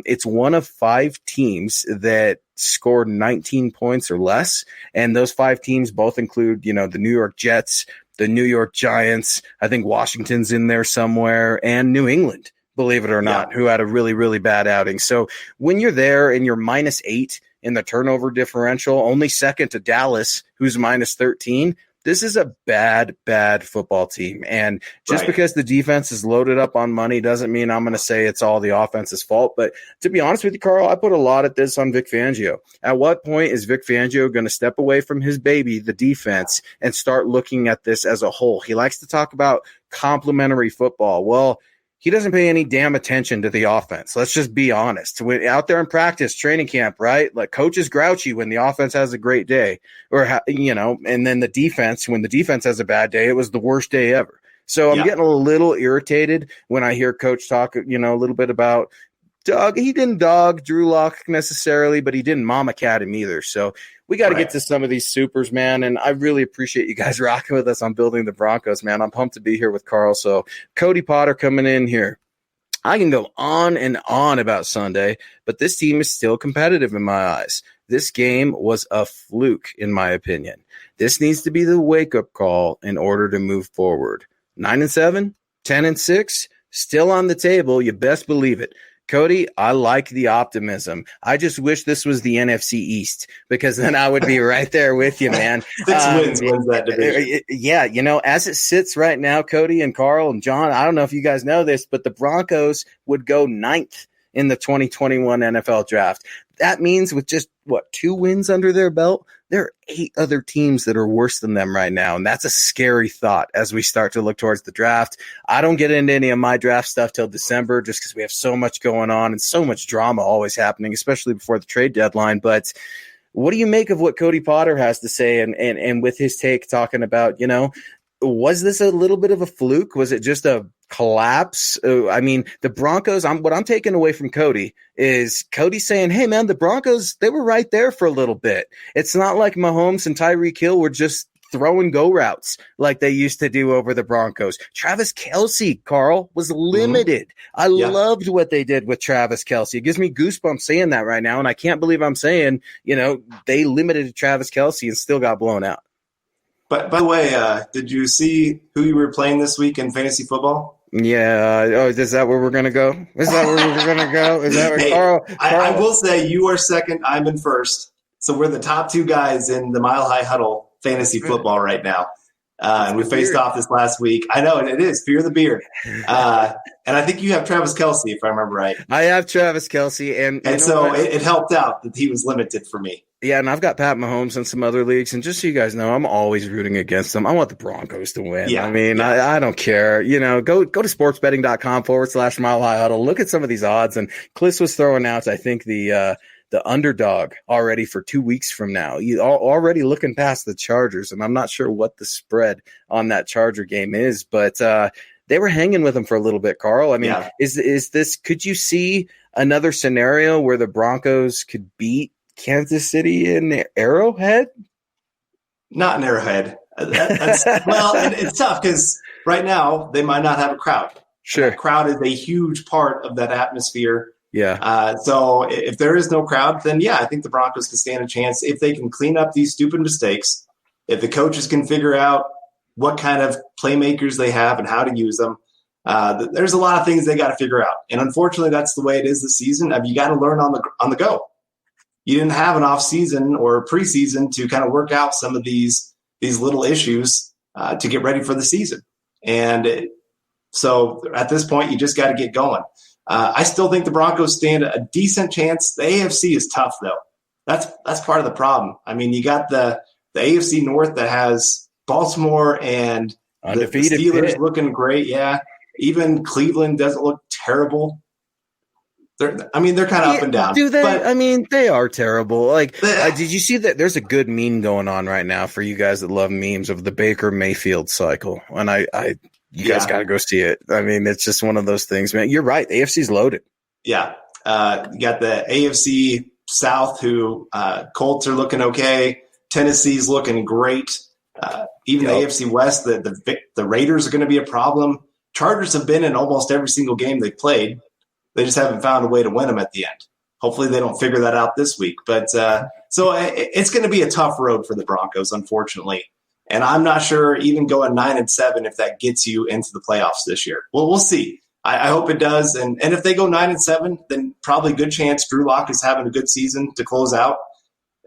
It's one of 5 teams that scored 19 points or less. And those 5 teams both include, the New York Jets, the New York Giants. I think Washington's in there somewhere, and New England, believe it or not, who had a really, really bad outing. So when you're there and you're -8 in the turnover differential, only second to Dallas, who's -13, this is a bad, bad football team. And just because the defense is loaded up on money doesn't mean I'm going to say it's all the offense's fault. But to be honest with you, Carl, I put a lot of this on Vic Fangio. At what point is Vic Fangio going to step away from his baby, the defense, and start looking at this as a whole? He likes to talk about complementary football. Well, he doesn't pay any damn attention to the offense. Let's just be honest. Out there in practice, training camp, right? Like, coach is grouchy when the offense has a great day, and then the defense, when the defense has a bad day, it was the worst day ever. So I'm getting a little irritated when I hear coach talk, a little bit about dog. He didn't dog Drew Lock necessarily, but he didn't mama cat him either. So we got to get to some of these supers, man. And I really appreciate you guys rocking with us on Building the Broncos, man. I'm pumped to be here with Carl. So Cody Potter coming in here. I can go on and on about Sunday, but this team is still competitive in my eyes. This game was a fluke, in my opinion. This needs to be the wake-up call in order to move forward. 9-7, 10-6, still on the table. You best believe it. Cody, I like the optimism. I just wish this was the NFC East, because then I would be right there with you, man. 6 wins that division. Yeah, as it sits right now, Cody and Carl and John, I don't know if you guys know this, but the Broncos would go 9th in the 2021 NFL draft. That means with just, 2 wins under their belt, there are 8 other teams that are worse than them right now. And that's a scary thought as we start to look towards the draft. I don't get into any of my draft stuff till December just because we have so much going on and so much drama always happening, especially before the trade deadline. But what do you make of what Cody Potter has to say and with his take talking about, was this a little bit of a fluke? Was it just a collapse? I mean, the Broncos, what I'm taking away from Cody is Cody saying, hey, man, the Broncos, they were right there for a little bit. It's not like Mahomes and Tyreek Hill were just throwing go routes like they used to do over the Broncos. Travis Kelce, Carl, was limited. I loved what they did with Travis Kelce. It gives me goosebumps saying that right now, and I can't believe I'm saying, they limited Travis Kelce and still got blown out. But by the way, did you see who you were playing this week in fantasy football? Yeah. Is that where we're going to go? Is that where Carl? I will say you are second. I'm in first. So we're the top 2 guys in the Mile High Huddle fantasy football right now. And we faced off this last week. I know, and it is Fear the Beard. And I think you have Travis Kelce, if I remember right. I have Travis Kelce. And so it helped out that he was limited for me. Yeah, and I've got Pat Mahomes in some other leagues. And just so you guys know, I'm always rooting against them. I want the Broncos to win. Yeah, I mean, I don't care. Go to sportsbetting.com/Mile High Huddle. Look at some of these odds. And Kliss was throwing out, I think, the underdog already for 2 weeks from now. You already looking past the Chargers, and I'm not sure what the spread on that Charger game is, but they were hanging with them for a little bit, Carl. I mean, is this? Could you see another scenario where the Broncos could beat Kansas City in Arrowhead? Not in Arrowhead. Well, and it's tough because right now they might not have a crowd. Sure, the crowd is a huge part of that atmosphere. Yeah. So if there is no crowd, then I think the Broncos can stand a chance if they can clean up these stupid mistakes. If the coaches can figure out what kind of playmakers they have and how to use them, there's a lot of things they got to figure out. And unfortunately, that's the way it is this season. You got to learn on the go. You didn't have an off season or preseason to kind of work out some of these little issues to get ready for the season. And so at this point, you just got to get going. I still think the Broncos stand a decent chance. The AFC is tough, though. That's part of the problem. I mean, you got the AFC North that has Baltimore and the Steelers looking great. Yeah, even Cleveland doesn't look terrible. They're kind of up and down. Do they? But, they are terrible. Did you see that? There's a good meme going on right now for you guys that love memes of the Baker Mayfield cycle, and you guys got to go see it. It's just one of those things, man. You're right. The AFC's loaded. Yeah. You got the AFC South, who Colts are looking okay. Tennessee's looking great. Even the AFC West, the Raiders are going to be a problem. Chargers have been in almost every single game they've played. They just haven't found a way to win them at the end. Hopefully they don't figure that out this week. But so it's going to be a tough road for the Broncos, unfortunately. And I'm not sure even going 9-7 if that gets you into the playoffs this year. Well, we'll see. I hope it does. And if they go 9-7, then probably a good chance Drew Lock is having a good season to close out.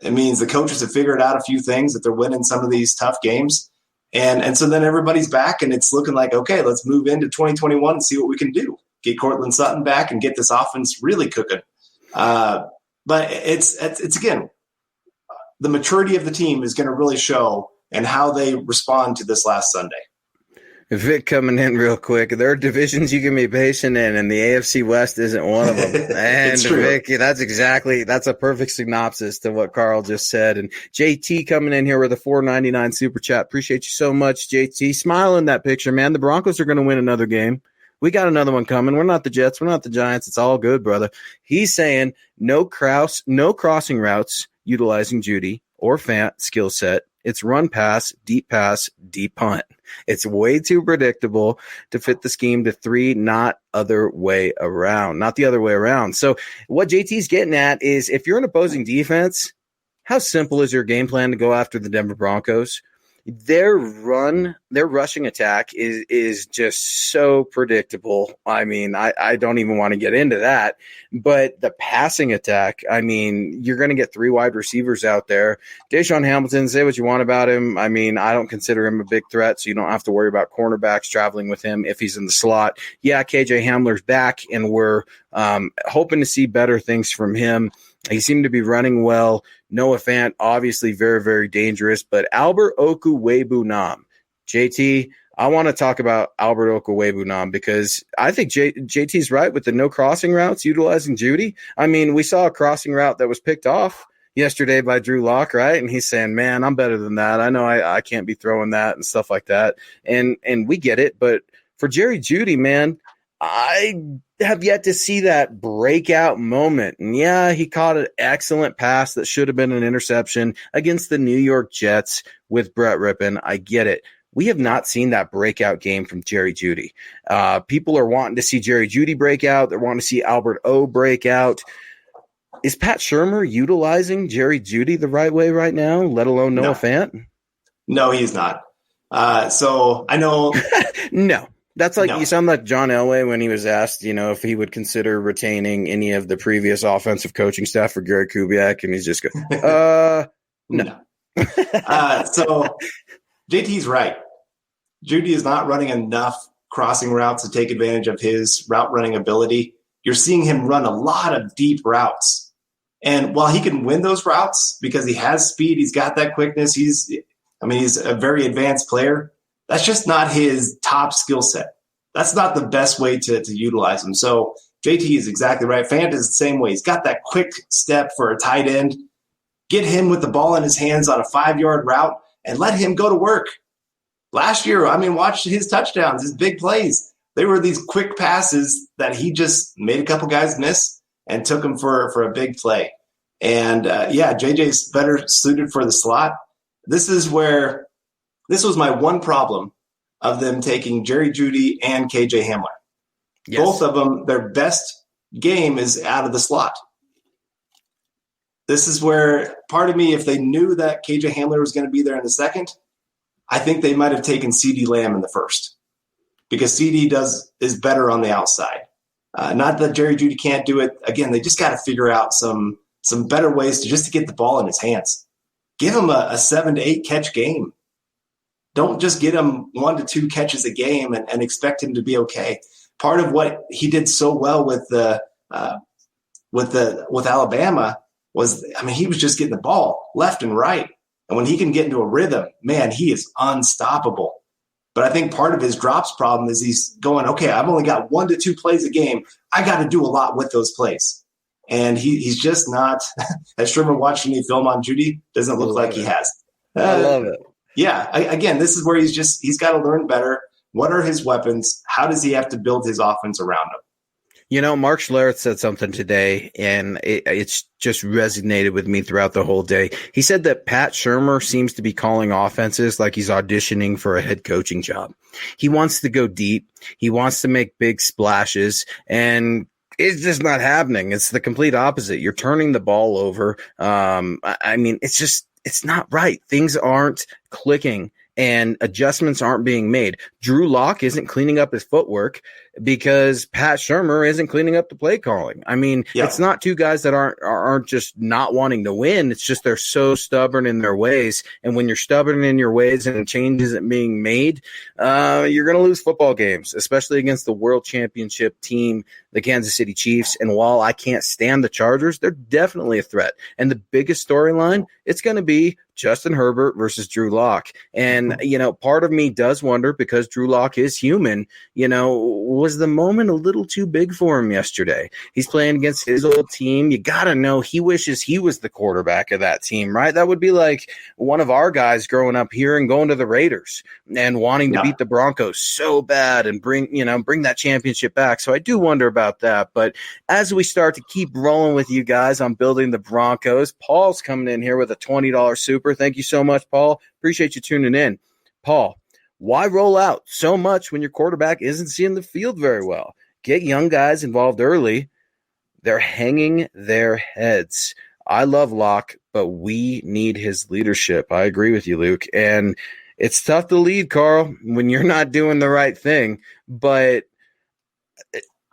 It means the coaches have figured out a few things, that they're winning some of these tough games. And so then everybody's back, and it's looking like, okay, let's move into 2021 and see what we can do. Get Cortland Sutton back and get this offense really cooking. But it's again, the maturity of the team is going to really show and how they respond to this last Sunday. Vic coming in real quick. There are divisions you can be patient in, and the AFC West isn't one of them. And Vic, that's a perfect synopsis to what Carl just said. And JT coming in here with a $4.99 super chat. Appreciate you so much, JT. Smile in that picture, man. The Broncos are going to win another game. We got another one coming. We're not the Jets. We're not the Giants. It's all good, brother. He's saying no crossing routes utilizing Judy or Fant skill set. It's run pass, deep punt. It's way too predictable to fit the scheme to 3, not the other way around. So what JT's getting at is, if you're an opposing defense, how simple is your game plan to go after the Denver Broncos? Their rushing attack is just so predictable. I mean, I don't even want to get into that. But the passing attack, I mean, you're going to get 3 wide receivers out there. Deshaun Hamilton, say what you want about him. I mean, I don't consider him a big threat, so you don't have to worry about cornerbacks traveling with him if he's in the slot. Yeah, KJ Hamler's back, and we're hoping to see better things from him. He seemed to be running well. Noah Fant, obviously very, very dangerous. But Albert Okwuegbunam, JT, I want to talk about Albert Okwuegbunam because I think JT's right with the no crossing routes utilizing Judy. I mean, we saw a crossing route that was picked off yesterday by Drew Lock, right? And he's saying, man, I'm better than that. I know I can't be throwing that and stuff like that. And we get it. But for Jerry Jeudy, man, I have yet to see that breakout moment. And yeah, he caught an excellent pass that should have been an interception against the New York Jets with Brett Rippon. I get it. We have not seen that breakout game from Jerry Jeudy. People are wanting to see Jerry Jeudy break out. They're wanting to see Albert O break out. Is Pat Shurmur utilizing Jerry Jeudy the right way right now, let alone Noah Fant? No, he's not. So I know. No. That's like, you sound like John Elway when he was asked, if he would consider retaining any of the previous offensive coaching staff for Gary Kubiak, and he's just going, no. So JT's right. Jeudy is not running enough crossing routes to take advantage of his route running ability. You're seeing him run a lot of deep routes. And while he can win those routes because he has speed, he's got that quickness, he's a very advanced player. That's just not his top skill set. That's not the best way to utilize him. So JT is exactly right. Fant is the same way. He's got that quick step for a tight end. Get him with the ball in his hands on a 5-yard route and let him go to work. Last year, watch his touchdowns, his big plays. They were these quick passes that he just made a couple guys miss and took them for a big play. And, JJ's better suited for the slot. This was my one problem of them taking Jerry Jeudy and KJ Hamler. Yes. Both of them, their best game is out of the slot. This is where part of me, if they knew that KJ Hamler was going to be there in the second, I think they might have taken CeeDee Lamb in the first because CeeDee is better on the outside. Not that Jerry Jeudy can't do it. Again, they just got to figure out some better ways to get the ball in his hands. Give him a 7 to 8 catch game. Don't just get him 1 to 2 catches a game and expect him to be okay. Part of what he did so well with Alabama was, he was just getting the ball left and right. And when he can get into a rhythm, man, he is unstoppable. But I think part of his drops problem is he's going, okay, I've only got 1 to 2 plays a game. I got to do a lot with those plays. And he's just not, as Shurmur watched any film on Jeudy, doesn't look like he has. I love it. Yeah, again, this is where he's got to learn better. What are his weapons? How does he have to build his offense around him? Mark Schlereth said something today, and it's just resonated with me throughout the whole day. He said that Pat Shurmur seems to be calling offenses like he's auditioning for a head coaching job. He wants to go deep. He wants to make big splashes, and it's just not happening. It's the complete opposite. You're turning the ball over. It's not right. Things aren't clicking and adjustments aren't being made. Drew Lock isn't cleaning up his footwork because Pat Shurmur isn't cleaning up the play calling. It's not two guys that aren't just not wanting to win. It's just they're so stubborn in their ways. And when you're stubborn in your ways and change isn't being made, you're going to lose football games, especially against the world championship team, the Kansas City Chiefs. And while I can't stand the Chargers, they're definitely a threat. And the biggest storyline, it's going to be Justin Herbert versus Drew Lock. And, part of me does wonder, because Drew Lock is human, was the moment a little too big for him yesterday? He's playing against his old team. You got to know he wishes he was the quarterback of that team, right? That would be like one of our guys growing up here and going to the Raiders and wanting to beat the Broncos so bad and bring that championship back. So I do wonder about that. But as we start to keep rolling with you guys on building the Broncos, Paul's coming in here with a $20 super. Thank you so much, Paul. Appreciate you tuning in. Paul, why roll out so much when your quarterback isn't seeing the field very well? Get young guys involved early. They're hanging their heads. I love Locke, but we need his leadership. I agree with you, Luke. And it's tough to lead, Carl, when you're not doing the right thing. But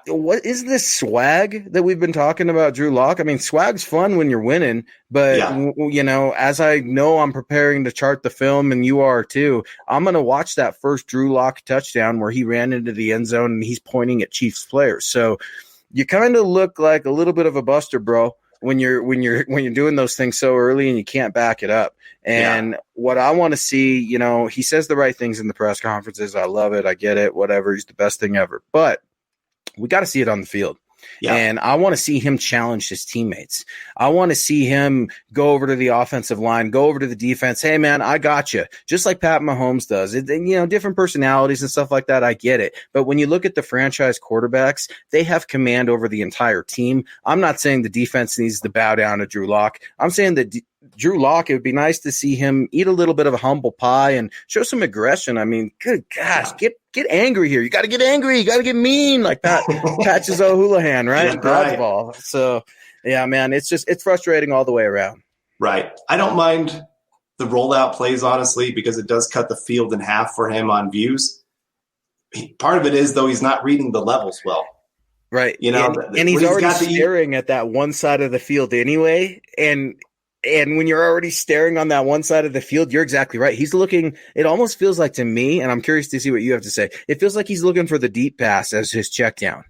what is this swag that we've been talking about, Drew Lock? Swag's fun when you're winning, but as I know, I'm preparing to chart the film, and you are too. I'm going to watch that first Drew Lock touchdown where he ran into the end zone and he's pointing at Chiefs players. So you kind of look like a little bit of a buster, bro, when you're doing those things so early and you can't back it up. And what I want to see, he says the right things in the press conferences. I love it. I get it. Whatever. He's the best thing ever. But we got to see it on the field. Yeah. And I want to see him challenge his teammates. I want to see him go over to the offensive line, go over to the defense. Hey, man, I got you. Just like Pat Mahomes does. Different personalities and stuff like that. I get it. But when you look at the franchise quarterbacks, they have command over the entire team. I'm not saying the defense needs to bow down to Drew Lock. I'm saying that Drew Lock, it would be nice to see him eat a little bit of a humble pie and show some aggression. Good gosh, get angry here. You got to get angry. You got to get mean, like Patches O'Houlihan, right? Yeah, right. Dodgeball. So, yeah, man, it's frustrating all the way around. Right. I don't mind the rollout plays, honestly, because it does cut the field in half for him on views. Part of it is, though, he's not reading the levels well. Right. And he's already staring at that one side of the field anyway. And when you're already staring on that one side of the field, you're exactly right. He's looking – it almost feels like to me, and I'm curious to see what you have to say, it feels like he's looking for the deep pass as his check down.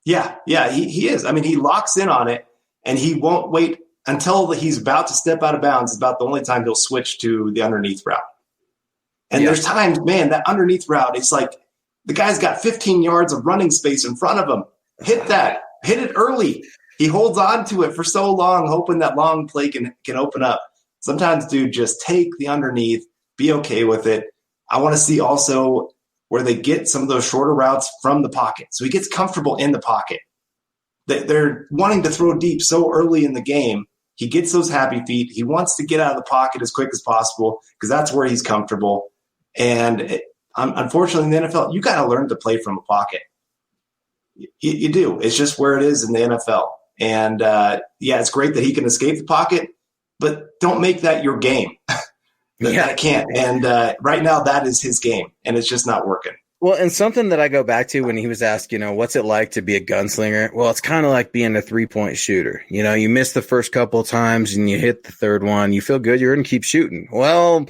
Yeah, he is. He locks in on it, and he won't wait until he's about to step out of bounds. It's about the only time he'll switch to the underneath route. And there's times, man, that underneath route, it's like the guy's got 15 yards of running space in front of him. Hit that. Hit it early. He holds on to it for so long, hoping that long play can open up. Sometimes, dude, just take the underneath, be okay with it. I want to see also where they get some of those shorter routes from the pocket. So he gets comfortable in the pocket. They're wanting to throw deep so early in the game. He gets those happy feet. He wants to get out of the pocket as quick as possible because that's where he's comfortable. And unfortunately, in the NFL, you got to learn to play from a pocket. You do. It's just where it is in the NFL. And, it's great that he can escape the pocket, but don't make that your game. That can't. And right now, that is his game, and it's just not working. Well, and something that I go back to when he was asked, what's it like to be a gunslinger? Well, it's kind of like being a three-point shooter. You miss the first couple of times and you hit the third one. You feel good. You're going to keep shooting. Well,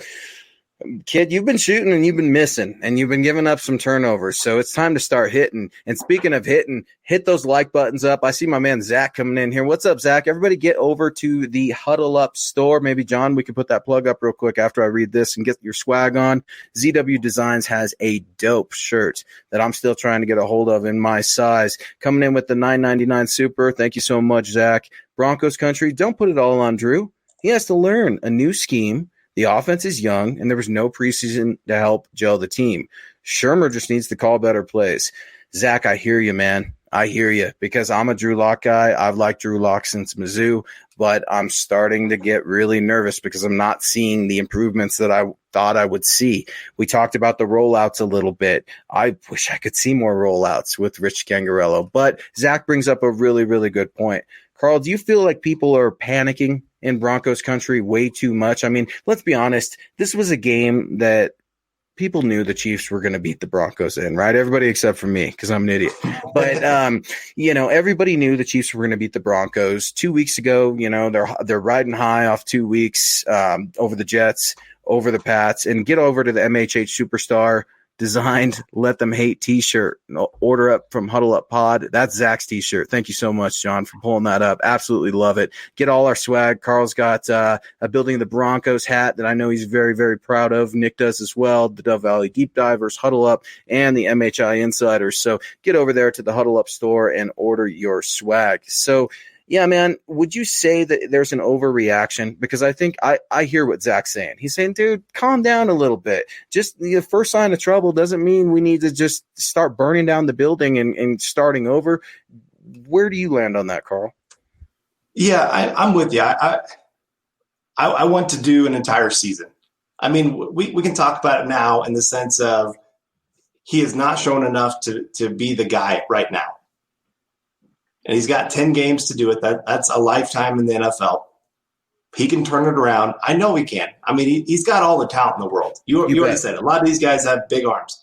kid, you've been shooting and you've been missing and you've been giving up some turnovers. So it's time to start hitting. And speaking of hitting, hit those like buttons up. I see my man Zach coming in here. What's up, Zach? Everybody get over to the Huddle Up store. Maybe, John, we can put that plug up real quick after I read this and get your swag on. ZW Designs has a dope shirt that I'm still trying to get a hold of in my size. Coming in with the $9.99 super. Thank you so much, Zach. Broncos country, don't put it all on Drew. He has to learn a new scheme. The offense is young, and there was no preseason to help gel the team. Shurmur just needs to call better plays. Zach, I hear you, man. I hear you, because I'm a Drew Lock guy. I've liked Drew Lock since Mizzou, but I'm starting to get really nervous because I'm not seeing the improvements that I thought I would see. We talked about the rollouts a little bit. I wish I could see more rollouts with Rich Gangarello, but Zach brings up a really, really good point. Carl, do you feel like people are panicking in Broncos country way too much? I mean, let's be honest. This was a game that people knew the Chiefs were going to beat the Broncos in, right? Everybody except for me, because I'm an idiot. But, everybody knew the Chiefs were going to beat the Broncos. 2 weeks ago, they're riding high off 2 weeks over the Jets, over the Pats, and get over to the MHH Superstar Designed Let Them Hate t-shirt. Order up from Huddle Up Pod. That's Zach's t-shirt. Thank you so much, John, for pulling that up. Absolutely love it. Get all our swag. Carl's got a Building the Broncos hat that I know he's very, very proud of. Nick does as well. The Dove Valley Deep Divers, Huddle Up, and the MHI Insiders. So get over there to the Huddle Up store and order your swag. So, yeah, man, would you say that there's an overreaction? Because I think I hear what Zach's saying. He's saying, dude, calm down a little bit. Just the first sign of trouble doesn't mean we need to just start burning down the building and starting over. Where do you land on that, Carl? Yeah, I'm with you. I want to do an entire season. I mean, we can talk about it now in the sense of he has not shown enough to be the guy right now. And he's got 10 games to do it. That's a lifetime in the NFL. He can turn it around. I know he can. I mean, he's got all the talent in the world. You already said it. A lot of these guys have big arms.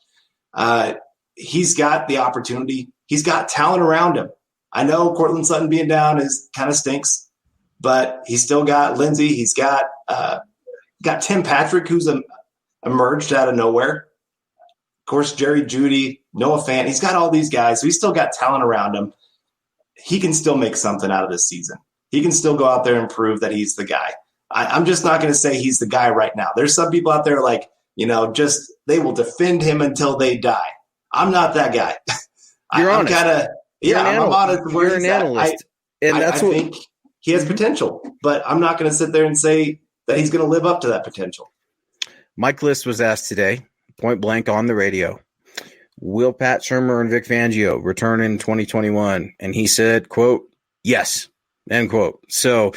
He's got the opportunity. He's got talent around him. I know Cortland Sutton being down kind of stinks, but he's still got Lindsey. He's got Tim Patrick, who's emerged out of nowhere. Of course, Jerry Jeudy, Noah Fant. He's got all these guys. So he's still got talent around him. He can still make something out of this season. He can still go out there and prove that he's the guy. I'm just not going to say he's the guy right now. There's some people out there like, just they will defend him until they die. I'm not that guy. You're honest. I'm honest. You're an analyst. I think he has potential, but I'm not going to sit there and say that he's going to live up to that potential. Mike List was asked today, point blank on the radio, will Pat Shurmur and Vic Fangio return in 2021? And he said, quote, yes, end quote. So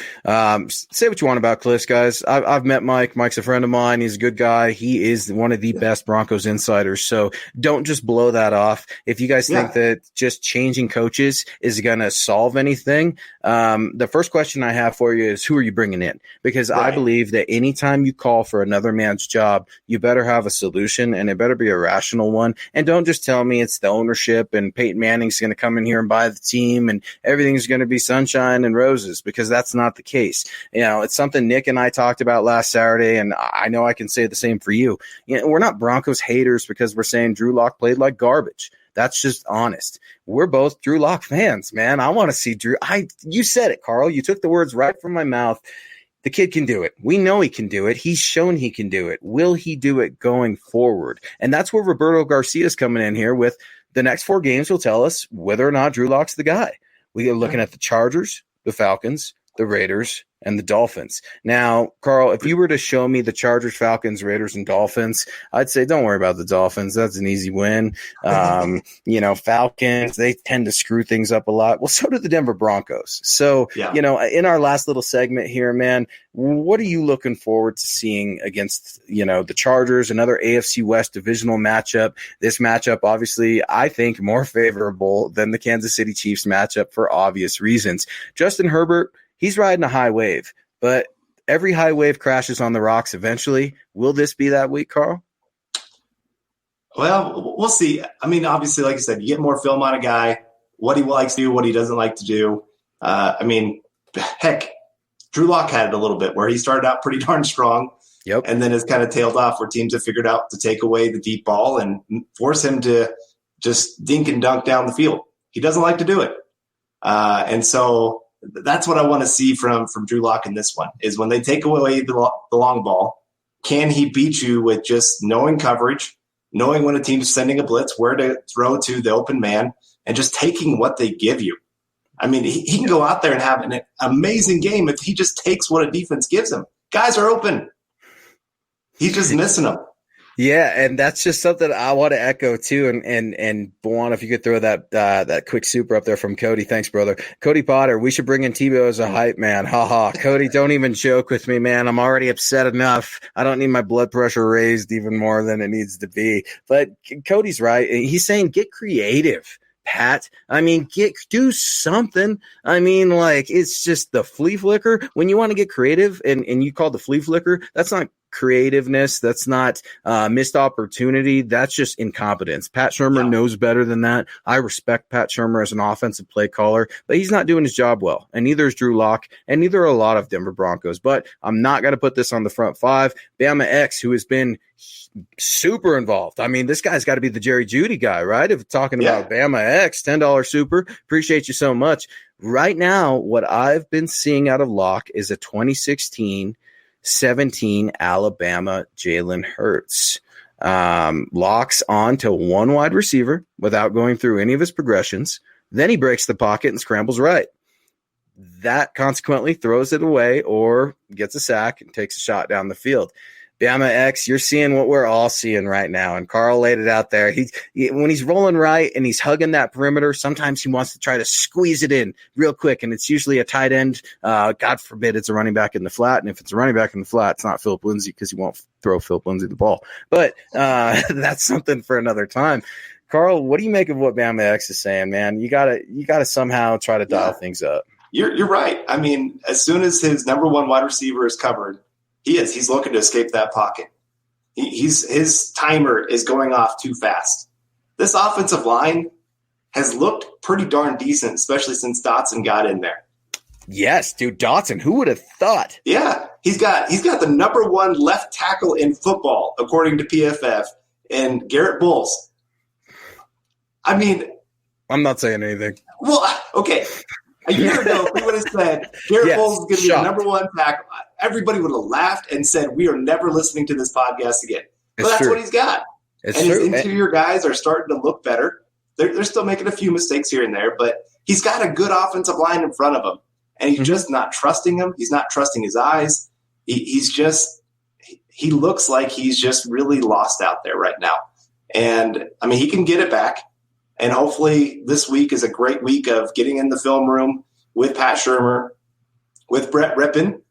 say what you want about Cliff, guys. I've met Mike. Mike's a friend of mine. He's a good guy. He is one of the best Broncos insiders. So don't just blow that off. If you guys think that just changing coaches is going to solve anything, the first question I have for you is, who are you bringing in? Because I believe that anytime you call for another man's job, you better have a solution, and it better be a rational one. And don't just tell me it's the ownership and Peyton Manning's going to come in here and buy the team and everything's going to be sunshine and roses, because that's not the case. It's something Nick and I talked about last Saturday, and I know I can say the same for you. We're not Broncos haters because we're saying Drew Lock played like garbage. That's just honest. We're both Drew Lock fans, man. I want to see Drew. You said it, Carl. You took the words right from my mouth. The kid can do it. We know he can do it. He's shown he can do it. Will he do it going forward? And that's where Roberto Garcia is coming in here with the next 4 games will tell us whether or not Drew Lock's the guy. We are looking at the Chargers, the Falcons, the Raiders, and the Dolphins. Now, Carl, if you were to show me the Chargers, Falcons, Raiders, and Dolphins, I'd say don't worry about the Dolphins. That's an easy win. Falcons, they tend to screw things up a lot. Well, so do the Denver Broncos. So, in our last little segment here, man, what are you looking forward to seeing against, the Chargers, another AFC West divisional matchup? This matchup, obviously, I think more favorable than the Kansas City Chiefs matchup for obvious reasons. Justin Herbert, he's riding a high wave, but every high wave crashes on the rocks eventually. Will this be that week, Carl? Well, we'll see. I mean, obviously, like I said, you get more film on a guy, what he likes to do, what he doesn't like to do. Heck, Drew Lock had it a little bit where he started out pretty darn strong. Yep. And then has kind of tailed off where teams have figured out to take away the deep ball and force him to just dink and dunk down the field. He doesn't like to do it. And so that's what I want to see from Drew Lock in this one, is when they take away the long ball, can he beat you with just knowing coverage, knowing when a team is sending a blitz, where to throw to the open man, and just taking what they give you. I mean, he can go out there and have an amazing game if he just takes what a defense gives him. Guys are open. He's just missing them. Yeah, and that's just something I want to echo too. And Juan, if you could throw that quick super up there from Cody, thanks, brother. Cody Potter, we should bring in Tebow as a hype man. Ha. Cody, don't even joke with me, man. I'm already upset enough. I don't need my blood pressure raised even more than it needs to be. But Cody's right. He's saying get creative. Pat, I mean, do something. I mean, like, it's just the flea flicker. When you want to get creative and you call the flea flicker, that's not creativeness. That's not missed opportunity. That's just incompetence. Pat Shurmur knows better than that. I respect Pat Shurmur as an offensive play caller, but he's not doing his job well. And neither is Drew Lock, and neither are a lot of Denver Broncos. But I'm not going to put this on the front five. Bama X, who has been super involved. I mean, this guy's got to be the Jerry Jeudy guy, right? If talking about Bama X, $10 super. Appreciate you so much. Right now, what I've been seeing out of Locke is a 2016-17 Alabama Jalen Hurts. Locks on to one wide receiver without going through any of his progressions. Then he breaks the pocket and scrambles right. That consequently throws it away or gets a sack and takes a shot down the field. Bama X, you're seeing what we're all seeing right now. And Carl laid it out there. When he's rolling right and he's hugging that perimeter, sometimes he wants to try to squeeze it in real quick. And it's usually a tight end. God forbid it's a running back in the flat. And if it's a running back in the flat, it's not Philip Lindsay because he won't throw Philip Lindsay the ball. But that's something for another time. Carl, what do you make of what Bama X is saying, man? You gotta somehow try to dial things up. You're right. I mean, as soon as his number one wide receiver is covered, he's looking to escape that pocket. His timer is going off too fast. This offensive line has looked pretty darn decent, especially since Dotson got in there. Yes, dude, Dotson. Who would have thought? Yeah, he's got the number one left tackle in football, according to PFF, and Garrett Bowles. I mean, I'm not saying anything. Well, okay. A year ago, we would have said Garrett Bowles is going to be the number one tackle. Everybody would have laughed and said, we are never listening to this podcast again. But that's what he's got. His interior guys are starting to look better. They're still making a few mistakes here and there, but he's got a good offensive line in front of him. And he's just not trusting him. He's not trusting his eyes. He looks like he's just really lost out there right now. And, I mean, he can get it back. And hopefully this week is a great week of getting in the film room with Pat Shurmur, with Brett Rippon.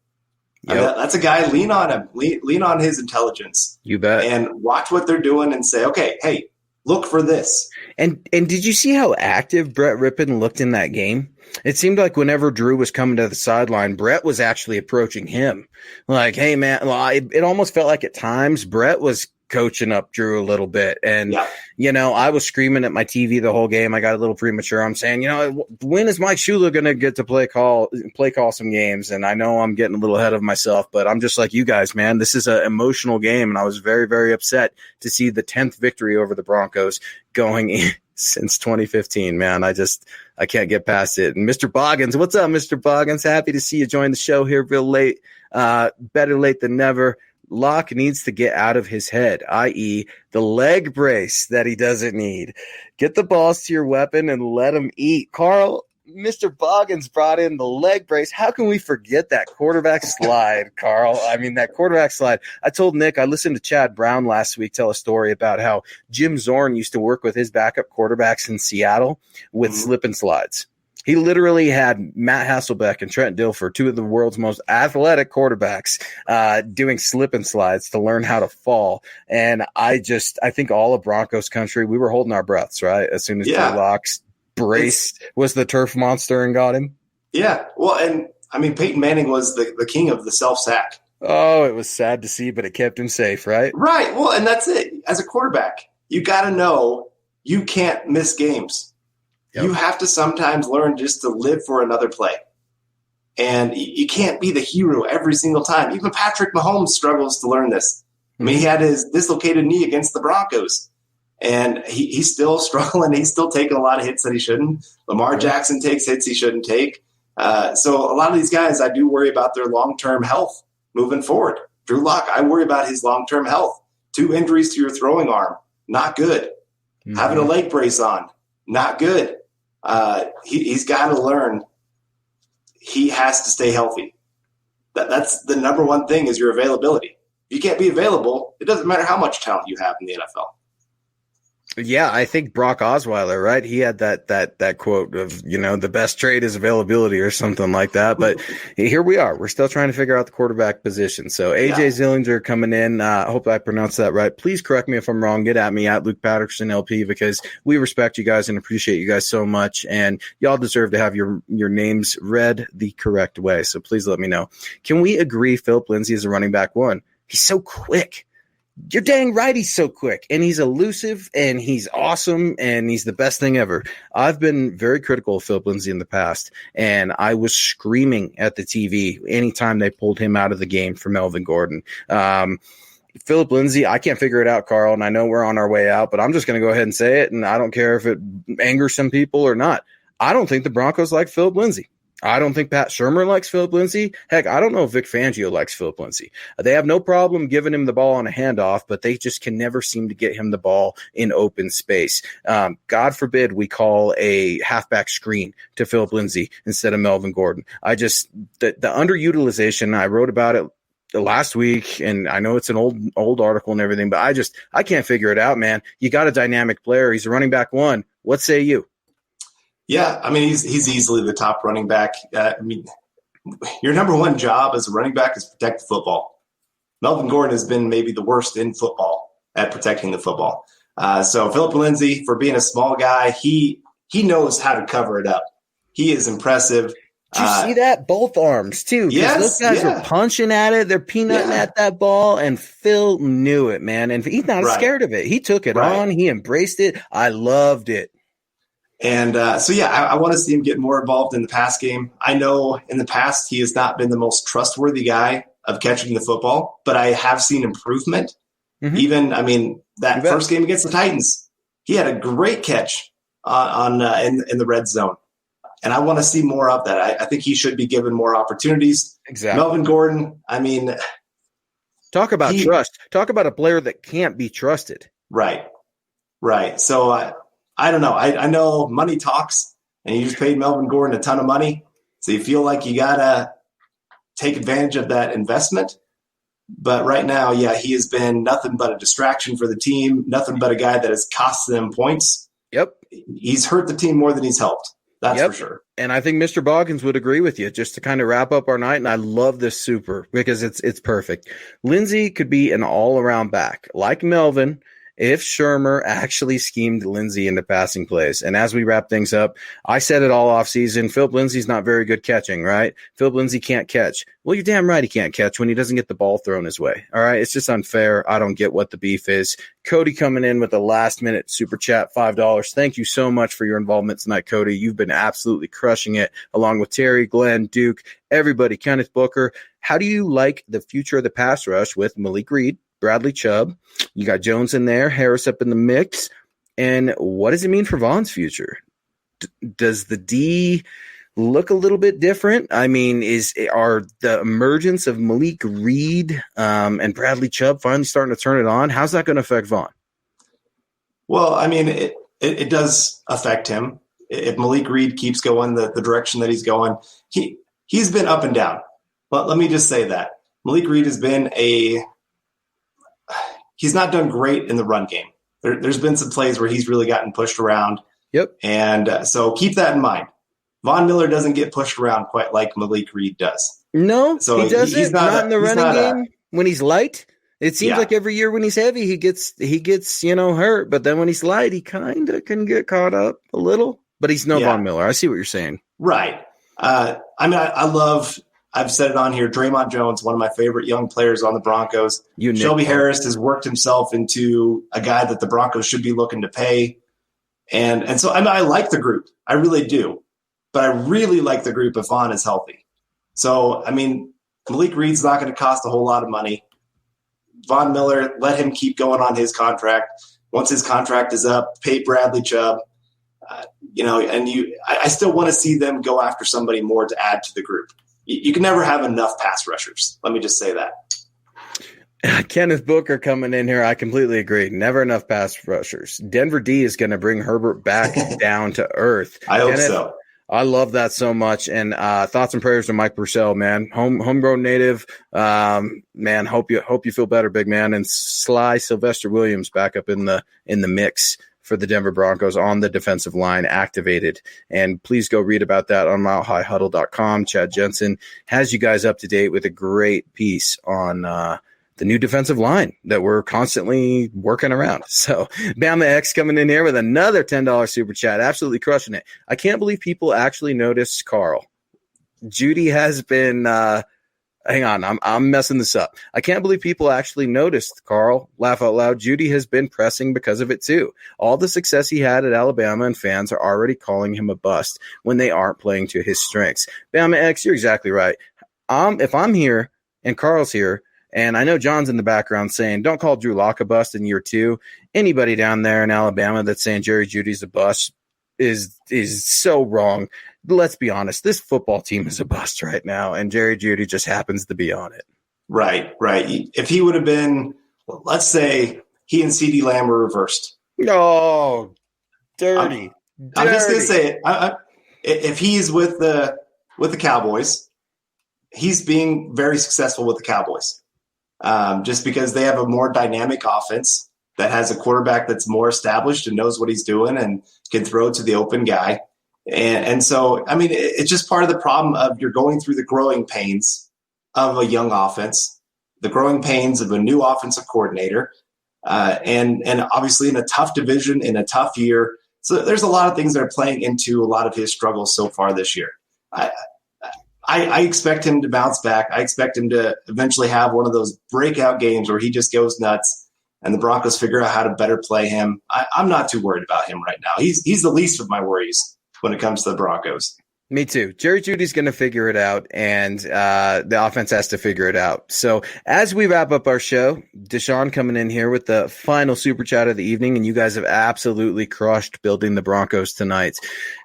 Yep. That's a guy, lean on him. Lean on his intelligence. You bet. And watch what they're doing and say, okay, hey, look for this. And did you see how active Brett Rippon looked in that game? It seemed like whenever Drew was coming to the sideline, Brett was actually approaching him. Like, hey, man, it almost felt like at times Brett was coaching up Drew a little bit. And, I was screaming at my TV the whole game. I got a little premature. I'm saying, when is Mike Shula going to get to play call some games? And I know I'm getting a little ahead of myself, but I'm just like you guys, man. This is an emotional game. And I was very, very upset to see the 10th victory over the Broncos going in since 2015, man. I can't get past it. And Mr. Boggins, what's up, Mr. Boggins? Happy to see you join the show here real late. Better late than never. Locke needs to get out of his head, i.e. the leg brace that he doesn't need. Get the balls to your weapon and let him eat. Carl, Mr. Boggins brought in the leg brace. How can we forget that quarterback slide, Carl? I mean, that quarterback slide. I told Nick, I listened to Chad Brown last week tell a story about how Jim Zorn used to work with his backup quarterbacks in Seattle with slip and slides. He literally had Matt Hasselbeck and Trent Dilfer, two of the world's most athletic quarterbacks, doing slip and slides to learn how to fall. And I think all of Broncos country, we were holding our breaths, right? As soon as Drew Lock's brace was the turf monster and got him. Yeah. Well, and I mean, Peyton Manning was the king of the self-sack. Oh, it was sad to see, but it kept him safe, right? Right. Well, and that's it. As a quarterback, you got to know you can't miss games. Yep. You have to sometimes learn just to live for another play. And you can't be the hero every single time. Even Patrick Mahomes struggles to learn this. I mean, he had his dislocated knee against the Broncos. And he's still struggling. He's still taking a lot of hits that he shouldn't. Lamar Jackson takes hits he shouldn't take. So a lot of these guys, I do worry about their long-term health moving forward. Drew Lock, I worry about his long-term health. 2 injuries to your throwing arm, not good. Mm-hmm. Having a leg brace on, not good. He's got to learn he has to stay healthy. That's the number one thing is your availability. If you can't be available, it doesn't matter how much talent you have in the NFL. Yeah, I think Brock Osweiler, right? He had that quote of, the best trade is availability or something like that. But here we are. We're still trying to figure out the quarterback position. So AJ Zillinger coming in. I hope I pronounced that right. Please correct me if I'm wrong. Get at me at Luke Patterson LP, because we respect you guys and appreciate you guys so much. And y'all deserve to have your names read the correct way. So please let me know. Can we agree Philip Lindsay is a running back one? He's so quick. You're dang right he's so quick, and he's elusive, and he's awesome, and he's the best thing ever. I've been very critical of Philip Lindsay in the past, and I was screaming at the TV anytime they pulled him out of the game for Melvin Gordon. Philip Lindsay, I can't figure it out, Carl, and I know we're on our way out, but I'm just going to go ahead and say it, and I don't care if it angers some people or not. I don't think the Broncos like Philip Lindsay. I don't think Pat Shurmur likes Philip Lindsay. Heck, I don't know if Vic Fangio likes Philip Lindsay. They have no problem giving him the ball on a handoff, but they just can never seem to get him the ball in open space. God forbid we call a halfback screen to Philip Lindsay instead of Melvin Gordon. The underutilization, I wrote about it last week, and I know it's an old article and everything, but I can't figure it out, man. You got a dynamic player. He's a running back one. What say you? Yeah, I mean, he's easily the top running back. Your number one job as a running back is protect the football. Melvin Gordon has been maybe the worst in football at protecting the football. So Philip Lindsay, for being a small guy, he knows how to cover it up. He is impressive. Did you see that? Both arms, too. Yes, those guys are punching at it. They're peanutting at that ball, and Phil knew it, man. And he's not scared of it. He took it on. He embraced it. I loved it. And I want to see him get more involved in the pass game. I know in the past he has not been the most trustworthy guy of catching the football, but I have seen improvement. Mm-hmm. Even, that first game against the Titans, he had a great catch in the red zone. And I want to see more of that. I think he should be given more opportunities. Exactly. Melvin Gordon, talk about trust. Talk about a player that can't be trusted. Right. So I don't know. I know money talks, and you just paid Melvin Gordon a ton of money. So you feel like you got to take advantage of that investment. But right now, he has been nothing but a distraction for the team, nothing but a guy that has cost them points. Yep. He's hurt the team more than he's helped. That's for sure. And I think Mr. Boggins would agree with you, just to kind of wrap up our night. And I love this super because it's perfect. Lindsay could be an all-around back like Melvin if Shurmur actually schemed Lindsay into passing plays. And as we wrap things up, I said it all off season. Philip Lindsay's not very good catching, right? Philip Lindsay can't catch. Well, you're damn right he can't catch when he doesn't get the ball thrown his way. All right. It's just unfair. I don't get what the beef is. Cody coming in with a last minute super chat, $5. Thank you so much for your involvement tonight, Cody. You've been absolutely crushing it, along with Terry, Glenn, Duke, everybody, Kenneth Booker. How do you like the future of the pass rush with Malik Reed, Bradley Chubb? You got Jones in there, Harris up in the mix. And what does it mean for Vaughn's future? Does the D look a little bit different? I mean, are the emergence of Malik Reed and Bradley Chubb finally starting to turn it on? How's that going to affect Vaughn? Well, I mean, it does affect him. If Malik Reed keeps going the direction that he's going, he's been up and down. But let me just say that Malik Reed has been he's not done great in the run game. There's been some plays where he's really gotten pushed around. Yep. And so keep that in mind. Von Miller doesn't get pushed around quite like Malik Reed does. No, so he doesn't. He's not in the running game when he's light. It seems like every year when he's heavy, he gets hurt. But then when he's light, he kind of can get caught up a little. But he's no Von Miller. I see what you're saying. Right. I love. I've said it on here. Draymond Jones, one of my favorite young players on the Broncos. Shelby Harris has worked himself into a guy that the Broncos should be looking to pay. And so I like the group. I really do. But I really like the group if Vaughn is healthy. So, Malik Reed's not going to cost a whole lot of money. Von Miller, let him keep going on his contract. Once his contract is up, pay Bradley Chubb. I still want to see them go after somebody more to add to the group. You can never have enough pass rushers. Let me just say that. Kenneth Booker coming in here. I completely agree. Never enough pass rushers. Denver D is going to bring Herbert back down to earth. I hope so. I love that so much. And thoughts and prayers to Mike Purcell, man. Homegrown native. Man, hope you feel better, big man. And Sly Sylvester Williams back up in the mix for the Denver Broncos on the defensive line, activated. And please go read about that on milehighhuddle.com. Chad Jensen has you guys up to date with a great piece on the new defensive line that we're constantly working around. So Bama X coming in here with another $10 super chat, absolutely crushing it. I can't believe people actually noticed Carl. Judy has been hang on, I'm messing this up. I can't believe people actually noticed Carl. Laugh out loud. Judy has been pressing because of it too. All the success he had at Alabama, and fans are already calling him a bust when they aren't playing to his strengths. Bama X, you're exactly right. If I'm here and Carl's here, and I know John's in the background saying, don't call Drew Lock a bust in year 2. Anybody down there in Alabama that's saying Jerry Judy's a bust is so wrong. Let's be honest. This football team is a bust right now, and Jerry Judy just happens to be on it. Right. If he would have been, let's say he and CeeDee Lamb were reversed. Oh, dirty. I'm just going to say it. If he's with the Cowboys, he's being very successful with the Cowboys. Just because they have a more dynamic offense that has a quarterback that's more established and knows what he's doing and can throw to the open guy. And so, I mean, it's just part of the problem of you're going through the growing pains of a young offense, the growing pains of a new offensive coordinator, and obviously in a tough division, in a tough year. So there's a lot of things that are playing into a lot of his struggles so far this year. I expect him to bounce back. I expect him to eventually have one of those breakout games where he just goes nuts and the Broncos figure out how to better play him. I'm not too worried about him right now. He's the least of my worries when it comes to the Broncos. Me too. Jerry Judy's going to figure it out, and the offense has to figure it out. So as we wrap up our show, Deshaun coming in here with the final super chat of the evening, and you guys have absolutely crushed building the Broncos tonight.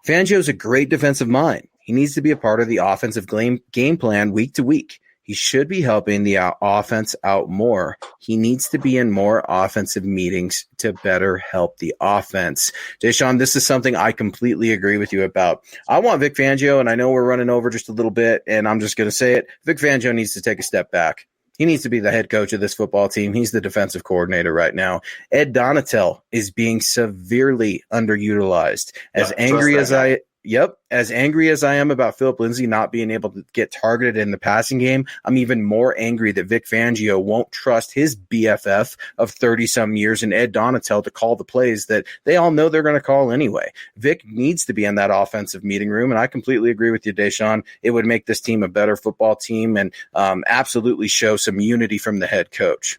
Fangio's a great defensive mind. He needs to be a part of the offensive game plan week to week. He should be helping the offense out more. He needs to be in more offensive meetings to better help the offense. Deshaun, this is something I completely agree with you about. I want Vic Fangio, and I know we're running over just a little bit, and I'm just going to say it. Vic Fangio needs to take a step back. He needs to be the head coach of this football team. He's the defensive coordinator right now. Ed Donatel is being severely underutilized. As angry as I am about Philip Lindsay not being able to get targeted in the passing game, I'm even more angry that Vic Fangio won't trust his BFF of 30-some years and Ed Donatel to call the plays that they all know they're going to call anyway. Vic needs to be in that offensive meeting room, and I completely agree with you, Deshaun. It would make this team a better football team and absolutely show some unity from the head coach.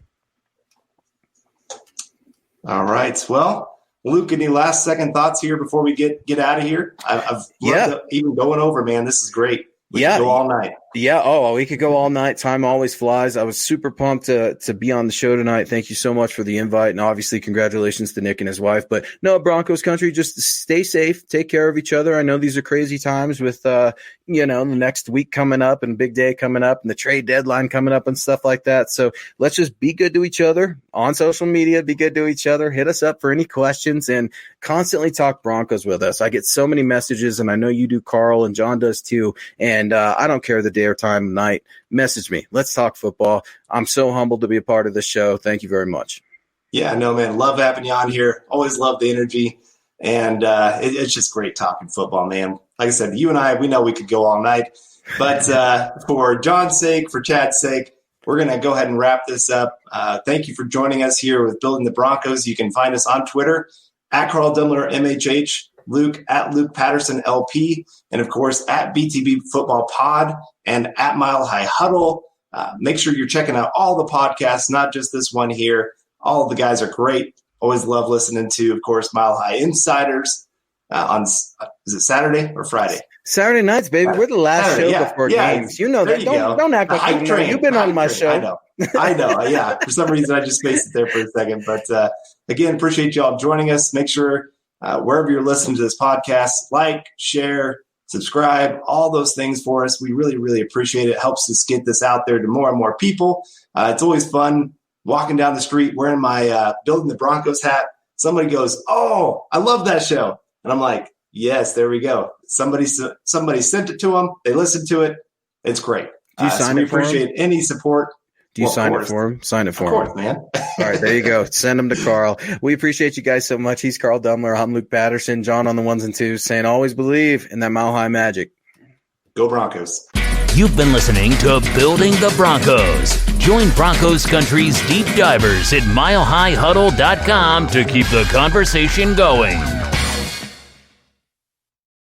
All right. Well, Luke, any last second thoughts here before we get out of here? I've loved even going over, man. This is great. We could go all night. Yeah. Oh, we could go all night. Time always flies. I was super pumped to be on the show tonight. Thank you so much for the invite. And obviously congratulations to Nick and his wife, but no, Broncos country, just stay safe, take care of each other. I know these are crazy times with, the next week coming up and big day coming up and the trade deadline coming up and stuff like that. So let's just be good to each other on social media, be good to each other, hit us up for any questions and constantly talk Broncos with us. I get so many messages and I know you do, Carl, and John does too. And I don't care the day or time of night, message me. Let's talk football. I'm so humbled to be a part of this show. Thank you very much. Yeah, no, man. Love having you on here. Always love the energy. And it's just great talking football, man. Like I said, you and I, we know we could go all night. But for John's sake, for Chad's sake, we're going to go ahead and wrap this up. Thank you for joining us here with Building the Broncos. You can find us on Twitter, at Carl Dumler, MHH, Luke, at Luke Patterson, LP, and, of course, at BTB Football Pod and at Mile High Huddle. Make sure you're checking out all the podcasts, not just this one here. All of the guys are great. Always love listening to, of course, Mile High Insiders on, is it Saturday or Friday? Saturday nights, baby. We're the last show before games. You know that. Don't act like you know. You've been on my show. I know. Yeah. For some reason, I just spaced it there for a second. But, again, appreciate you all joining us. Make sure wherever you're listening to this podcast, like, share, subscribe, all those things for us. We really, really appreciate it. It helps us get this out there to more and more people. It's always fun walking down the street wearing my Building the Broncos hat. Somebody goes, "Oh, I love that show." And I'm like, Yes, there we go. Somebody sent it to them. They listened to it. It's great. Do you sign we it for appreciate him? any support. Do you Well, sign of it course. for him? Sign it for Of him. course, man. All right, there you go. Send them to Carl. We appreciate you guys so much. He's Carl Dumler. I'm Luke Patterson. John on the ones and twos, saying always believe in that Mile High magic. Go Broncos. You've been listening to Building the Broncos. Join Broncos Country's deep divers at milehighhuddle.com to keep the conversation going.